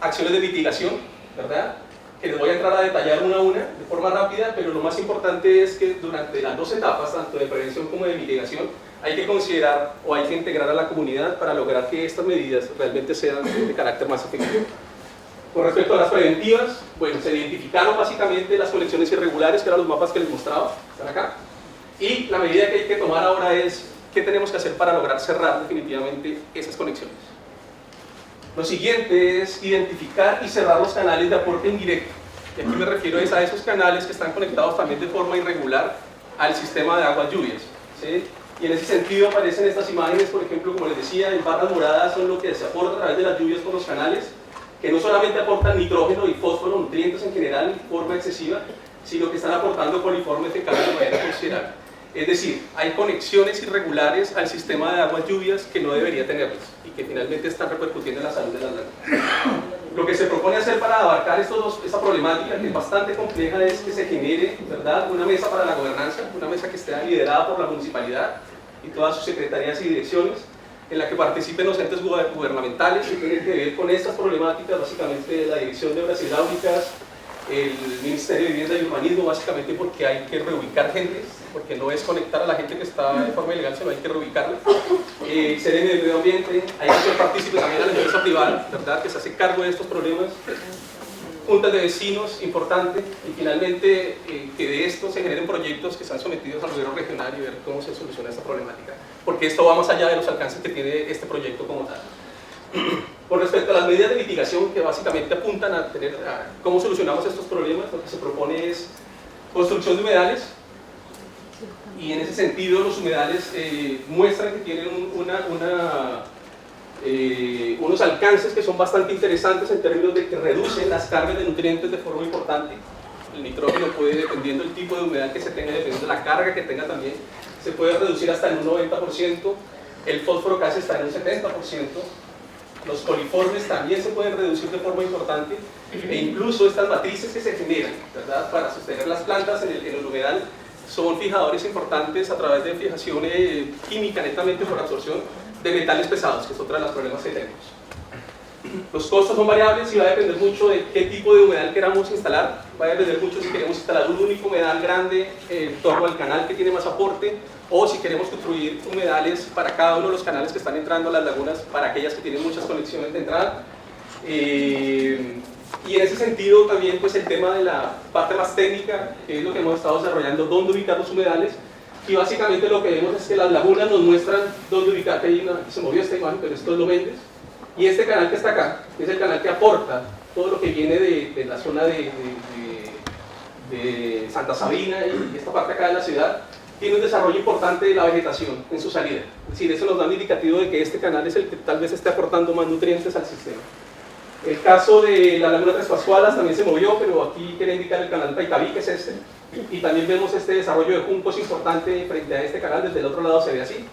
acciones de mitigación, ¿verdad?, que les voy a entrar a detallar una a una de forma rápida, pero lo más importante es que durante las 2 etapas, tanto de prevención como de mitigación, hay que considerar o hay que integrar a la comunidad para lograr que estas medidas realmente sean de carácter más efectivo. Con respecto a las preventivas, bueno, se identificaron básicamente las conexiones irregulares, que eran los mapas que les mostraba, están acá, y la medida que hay que tomar ahora es qué tenemos que hacer para lograr cerrar definitivamente esas conexiones. Lo siguiente es identificar y cerrar los canales de aporte indirecto, y aquí me refiero a esos canales que están conectados también de forma irregular al sistema de aguas lluvias, ¿sí? Y en ese sentido aparecen estas imágenes, por ejemplo, como les decía, en barras moradas son lo que se aporta a través de las lluvias por los canales, que no solamente aportan nitrógeno y fósforo, nutrientes en general en forma excesiva, sino que están aportando coliformes fecales de manera considerable. Es decir, hay conexiones irregulares al sistema de aguas lluvias que no debería tenerlas y que finalmente están repercutiendo en la salud de las lagunas. Lo que se propone hacer para abarcar esta problemática, que es bastante compleja, es que se genere, ¿verdad?, una mesa para la gobernanza, una mesa que esté liderada por la municipalidad y todas sus secretarías y direcciones, en la que participen los entes gubernamentales que tienen que ver con estas problemáticas, básicamente la Dirección de Obras Hidráulicas, el Ministerio de Vivienda y Urbanismo, básicamente porque hay que reubicar gente, porque no es conectar a la gente que está de forma ilegal, sino hay que reubicarla. CNM de Medio Ambiente, hay que hacer partícipe también a la empresa privada, ¿verdad?, que se hace cargo de estos problemas. Juntas de vecinos, importante, y finalmente que de esto se generen proyectos que sean sometidos al gobierno regional y ver cómo se soluciona esta problemática, porque esto va más allá de los alcances que tiene este proyecto como tal. Con respecto a las medidas de mitigación que básicamente apuntan a cómo solucionamos estos problemas, lo que se propone es construcción de humedales, y en ese sentido los humedales muestran que tienen unos alcances que son bastante interesantes en términos de que reducen las cargas de nutrientes de forma importante. El nitrógeno puede, dependiendo del tipo de humedal que se tenga, dependiendo de la carga que tenga también, se puede reducir hasta en un 90%, el fósforo casi está en un 70%, los coliformes también se pueden reducir de forma importante, e incluso estas matrices que se generan, ¿verdad?, para sostener las plantas en el humedal, son fijadores importantes a través de fijación química netamente por absorción de metales pesados, que es otra de los problemas que tenemos. Los costos son variables y va a depender mucho de qué tipo de humedal queramos instalar. Va a depender mucho si queremos instalar un único humedal grande en torno al canal que tiene más aporte, o si queremos construir humedales para cada uno de los canales que están entrando a las lagunas, para aquellas que tienen muchas conexiones de entrada. Y en ese sentido también pues el tema de la parte más técnica, que es lo que hemos estado desarrollando, dónde ubicar los humedales. Y básicamente lo que vemos es que las lagunas nos muestran dónde ubicar, que se movió esta imagen, pero esto es Lo Méndez. Y este canal que está acá, que es el canal que aporta todo lo que viene de la zona de Santa Sabina y esta parte acá de la ciudad, tiene un desarrollo importante de la vegetación en su salida. Es decir, eso nos da un indicativo de que este canal es el que tal vez esté aportando más nutrientes al sistema. El caso de la laguna Tres Pascualas también se movió, pero aquí quería indicar el canal Paitaví, que es este. Y también vemos este desarrollo de juncos importante frente a este canal, desde el otro lado se ve así,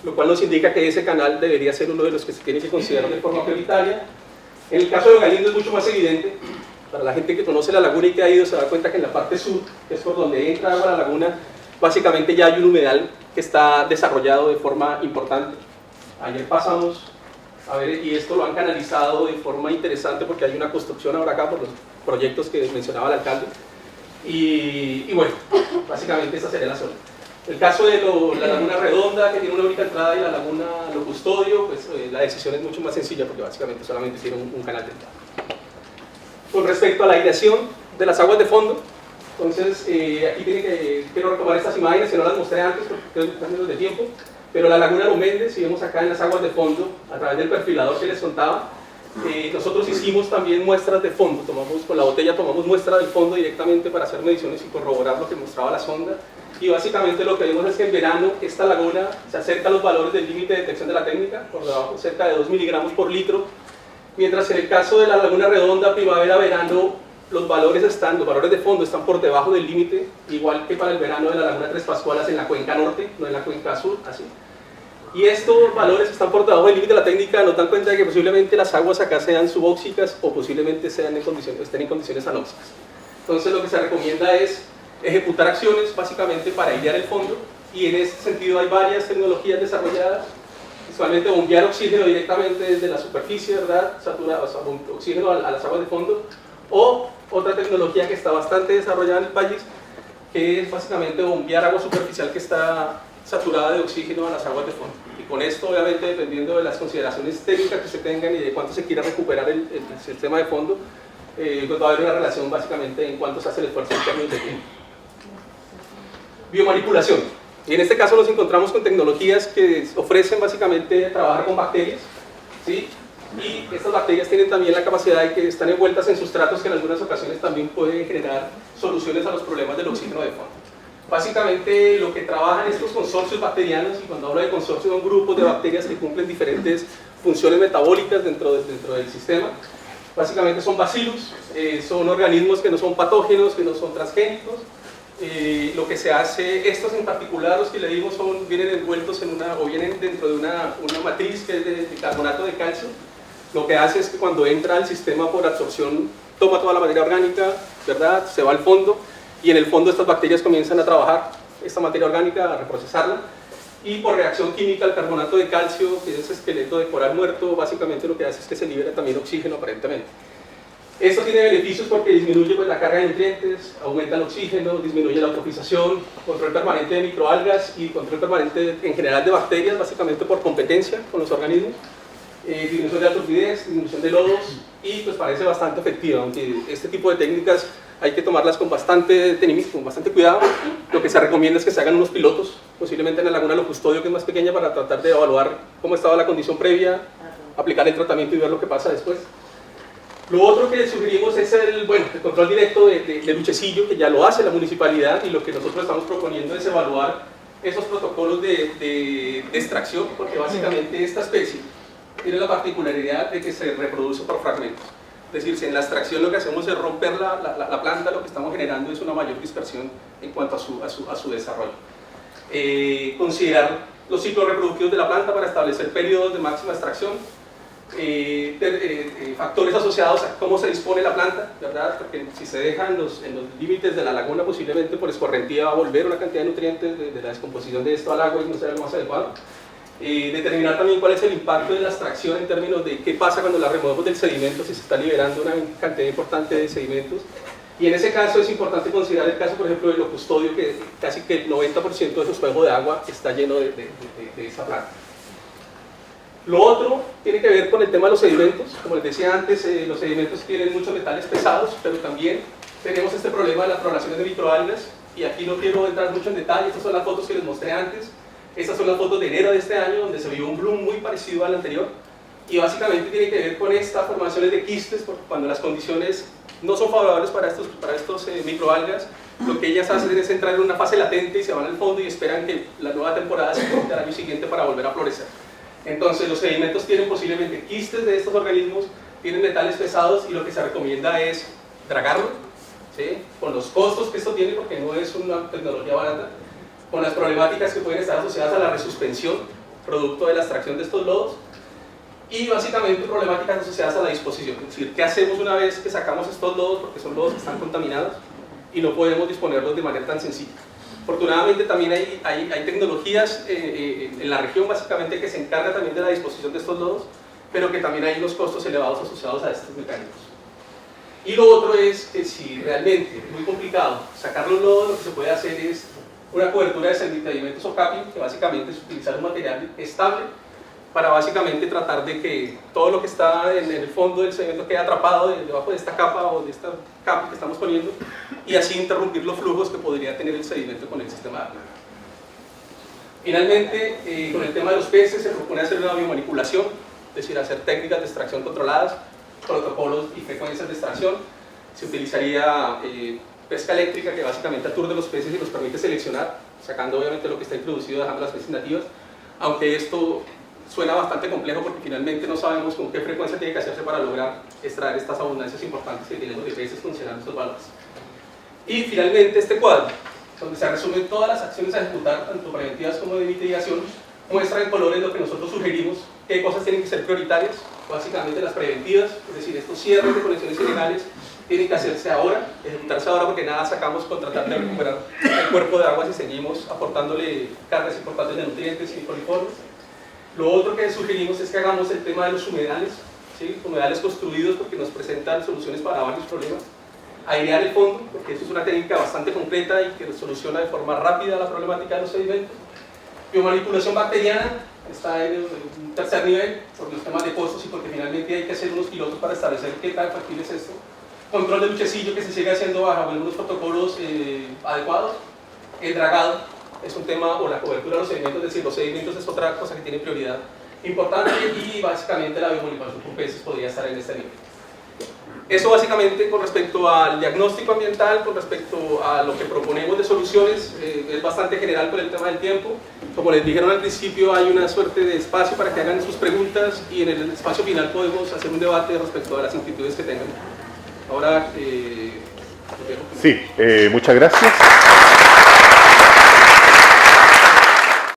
lo cual nos indica que ese canal debería ser uno de los que se tiene que considerar de forma prioritaria. En el caso de Galindo es mucho más evidente. Para la gente que conoce la laguna y que ha ido se da cuenta que en la parte sur, que es por donde entra agua a la laguna, básicamente ya hay un humedal que está desarrollado de forma importante. Ayer pasamos a ver, y esto lo han canalizado de forma interesante porque hay una construcción ahora acá por los proyectos que mencionaba el alcalde. Y bueno, básicamente esa sería la zona. El caso de la laguna redonda, que tiene una única entrada, y la laguna Lo Custodio, pues la decisión es mucho más sencilla porque básicamente solamente tiene un canal de entrada. Con respecto a la aireación de las aguas de fondo, entonces aquí quiero retomar estas imágenes que no las mostré antes porque creo que están menos de tiempo, pero la laguna Lo Méndez, si vemos acá en las aguas de fondo, a través del perfilador que les contaba, nosotros hicimos también muestras de fondo, con la botella tomamos muestra del fondo directamente para hacer mediciones y corroborar lo que mostraba la sonda, y básicamente lo que vimos es que en verano esta laguna se acerca a los valores del límite de detección de la técnica, por debajo cerca de 2 miligramos por litro, mientras en el caso de la laguna redonda, primavera-verano, los valores de fondo están por debajo del límite, igual que para el verano de la laguna Tres Pascualas en la cuenca norte, no en la cuenca sur, así. Y estos valores están por debajo del límite de la técnica, nos dan cuenta de que posiblemente las aguas acá sean subóxicas o posiblemente estén en condiciones anóxicas. Entonces lo que se recomienda es ejecutar acciones básicamente para airear el fondo, y en ese sentido hay varias tecnologías desarrolladas, principalmente bombear oxígeno directamente desde la superficie, ¿verdad? Oxígeno a las aguas de fondo, o otra tecnología que está bastante desarrollada en el país, que es básicamente bombear agua superficial que está saturada de oxígeno a las aguas de fondo. Y con esto, obviamente, dependiendo de las consideraciones técnicas que se tengan y de cuánto se quiera recuperar el sistema de fondo, pues va a haber una relación básicamente en cuánto se hace el esfuerzo en términos de tiempo. Biomanipulación. Y en este caso nos encontramos con tecnologías que ofrecen básicamente trabajar con bacterias, ¿sí? Y estas bacterias tienen también la capacidad de que están envueltas en sustratos que en algunas ocasiones también pueden generar soluciones a los problemas del oxígeno de fondo. Básicamente lo que trabajan estos consorcios bacterianos, y cuando hablo de consorcios son grupos de bacterias que cumplen diferentes funciones metabólicas dentro del sistema, básicamente son bacillus, son organismos que no son patógenos, que no son transgénicos. Lo que se hace, estos en particular, los que le dimos, vienen envueltos o vienen dentro de una matriz que es de carbonato de calcio. Lo que hace es que cuando entra al sistema por absorción, toma toda la materia orgánica, ¿verdad? Se va al fondo, y en el fondo estas bacterias comienzan a trabajar esta materia orgánica, a reprocesarla, y por reacción química el carbonato de calcio, que es ese esqueleto de coral muerto, básicamente lo que hace es que se libera también oxígeno aparentemente. Esto tiene beneficios porque disminuye la carga de nutrientes, aumenta el oxígeno, disminuye la eutrofización, control permanente de microalgas y control permanente en general de bacterias, básicamente por competencia con los organismos, disminución de alturfidez, disminución de lodos, y pues parece bastante efectiva, aunque este tipo de técnicas hay que tomarlas con bastante cuidado. Lo que se recomienda es que se hagan unos pilotos, posiblemente en la laguna Lo Custodio, que es más pequeña, para tratar de evaluar cómo estaba la condición previa, aplicar el tratamiento y ver lo que pasa después. Lo otro que sugerimos es el control directo de luchecillo, que ya lo hace la municipalidad, y lo que nosotros estamos proponiendo es evaluar esos protocolos de extracción, porque básicamente esta especie tiene la particularidad de que se reproduce por fragmentos. Es decir, si en la extracción lo que hacemos es romper la planta, lo que estamos generando es una mayor dispersión en cuanto a su desarrollo. Considerar los ciclos reproductivos de la planta para establecer periodos de máxima extracción, factores asociados a cómo se dispone la planta, ¿verdad? Porque si se deja en los límites de la laguna, posiblemente por escorrentía va a volver una cantidad de nutrientes de la descomposición de esto al agua y no será lo más adecuado. Determinar también cuál es el impacto de la extracción en términos de qué pasa cuando la removemos del sedimento, si se está liberando una cantidad importante de sedimentos. Y en ese caso es importante considerar el caso, por ejemplo, de Lo Custodio, que casi que el 90% de su espejo de agua está lleno de esa planta. Lo otro tiene que ver con el tema de los sedimentos. Como les decía antes, los sedimentos tienen muchos metales pesados, pero también tenemos este problema de las floraciones de microalgas, y aquí no quiero entrar mucho en detalle. Estas son las fotos que les mostré antes. Estas son las fotos de enero de este año, donde se vio un bloom muy parecido al anterior, y básicamente tiene que ver con estas formaciones de quistes, porque cuando las condiciones no son favorables para estos microalgas, lo que ellas hacen es entrar en una fase latente y se van al fondo y esperan que la nueva temporada se corte al año siguiente para volver a florecer. Entonces los sedimentos tienen posiblemente quistes de estos organismos tienen metales pesados y lo que se recomienda es dragarlo, ¿sí? Con los costos que esto tiene, porque no es una tecnología barata, con las problemáticas que pueden estar asociadas a la resuspensión, producto de la extracción de estos lodos, y básicamente problemáticas asociadas a la disposición. Es decir, ¿qué hacemos una vez que sacamos estos lodos? Porque son lodos que están contaminados y no podemos disponerlos de manera tan sencilla. Afortunadamente también hay tecnologías en la región básicamente que se encargan también de la disposición de estos lodos, pero que también hay unos costos elevados asociados a estos mecanismos. Y lo otro es que si realmente es muy complicado sacar los lodos, lo que se puede hacer es una cobertura de sedimentos o capping, que básicamente es utilizar un material estable para básicamente tratar de que todo lo que está en el fondo del sedimento quede atrapado debajo de esta capa o de esta capa que estamos poniendo, y así interrumpir los flujos que podría tener el sedimento con el sistema de agua. Finalmente, con el tema de los peces se propone hacer una biomanipulación, es decir, hacer técnicas de extracción controladas, protocolos y frecuencias de extracción. Se utilizaría pesca eléctrica, que básicamente aturde los peces y los permite seleccionar, sacando obviamente lo que está introducido, dejando las especies nativas, aunque esto suena bastante complejo porque finalmente no sabemos con qué frecuencia tiene que hacerse para lograr extraer estas abundancias importantes que tienen los peces funcionando estos valores. Y finalmente este cuadro, donde se resumen todas las acciones a ejecutar, tanto preventivas como de mitigación, muestra en colores lo que nosotros sugerimos, qué cosas tienen que ser prioritarias, básicamente las preventivas, es decir, estos cierres de conexiones ilegales tienen que hacerse ahora, ejecutarse ahora, porque nada sacamos con tratar de recuperar el cuerpo de agua si seguimos aportándole cargas importantes de nutrientes y coliformes. Lo otro que sugerimos es que hagamos el tema de los humedales, ¿sí? Humedales construidos, porque nos presentan soluciones para varios problemas. Airear el fondo, porque eso es una técnica bastante completa y que soluciona de forma rápida la problemática de los sedimentos. Biomanipulación bacteriana está en un tercer nivel, por los temas de costos y porque finalmente hay que hacer unos pilotos para establecer qué tan factible es esto. Control de luchecillo, que se sigue haciendo bajo algunos protocolos adecuados. El dragado es un tema, o la cobertura de los sedimentos, es decir, los sedimentos es otra cosa que tiene prioridad importante, y básicamente la biomanipulación por peces podría estar en este nivel. Eso básicamente con respecto al diagnóstico ambiental, con respecto a lo que proponemos de soluciones, es bastante general por el tema del tiempo. Como les dijeron al principio, hay una suerte de espacio para que hagan sus preguntas y en el espacio final podemos hacer un debate respecto a las inquietudes que tengan. Ahora, sí, muchas gracias.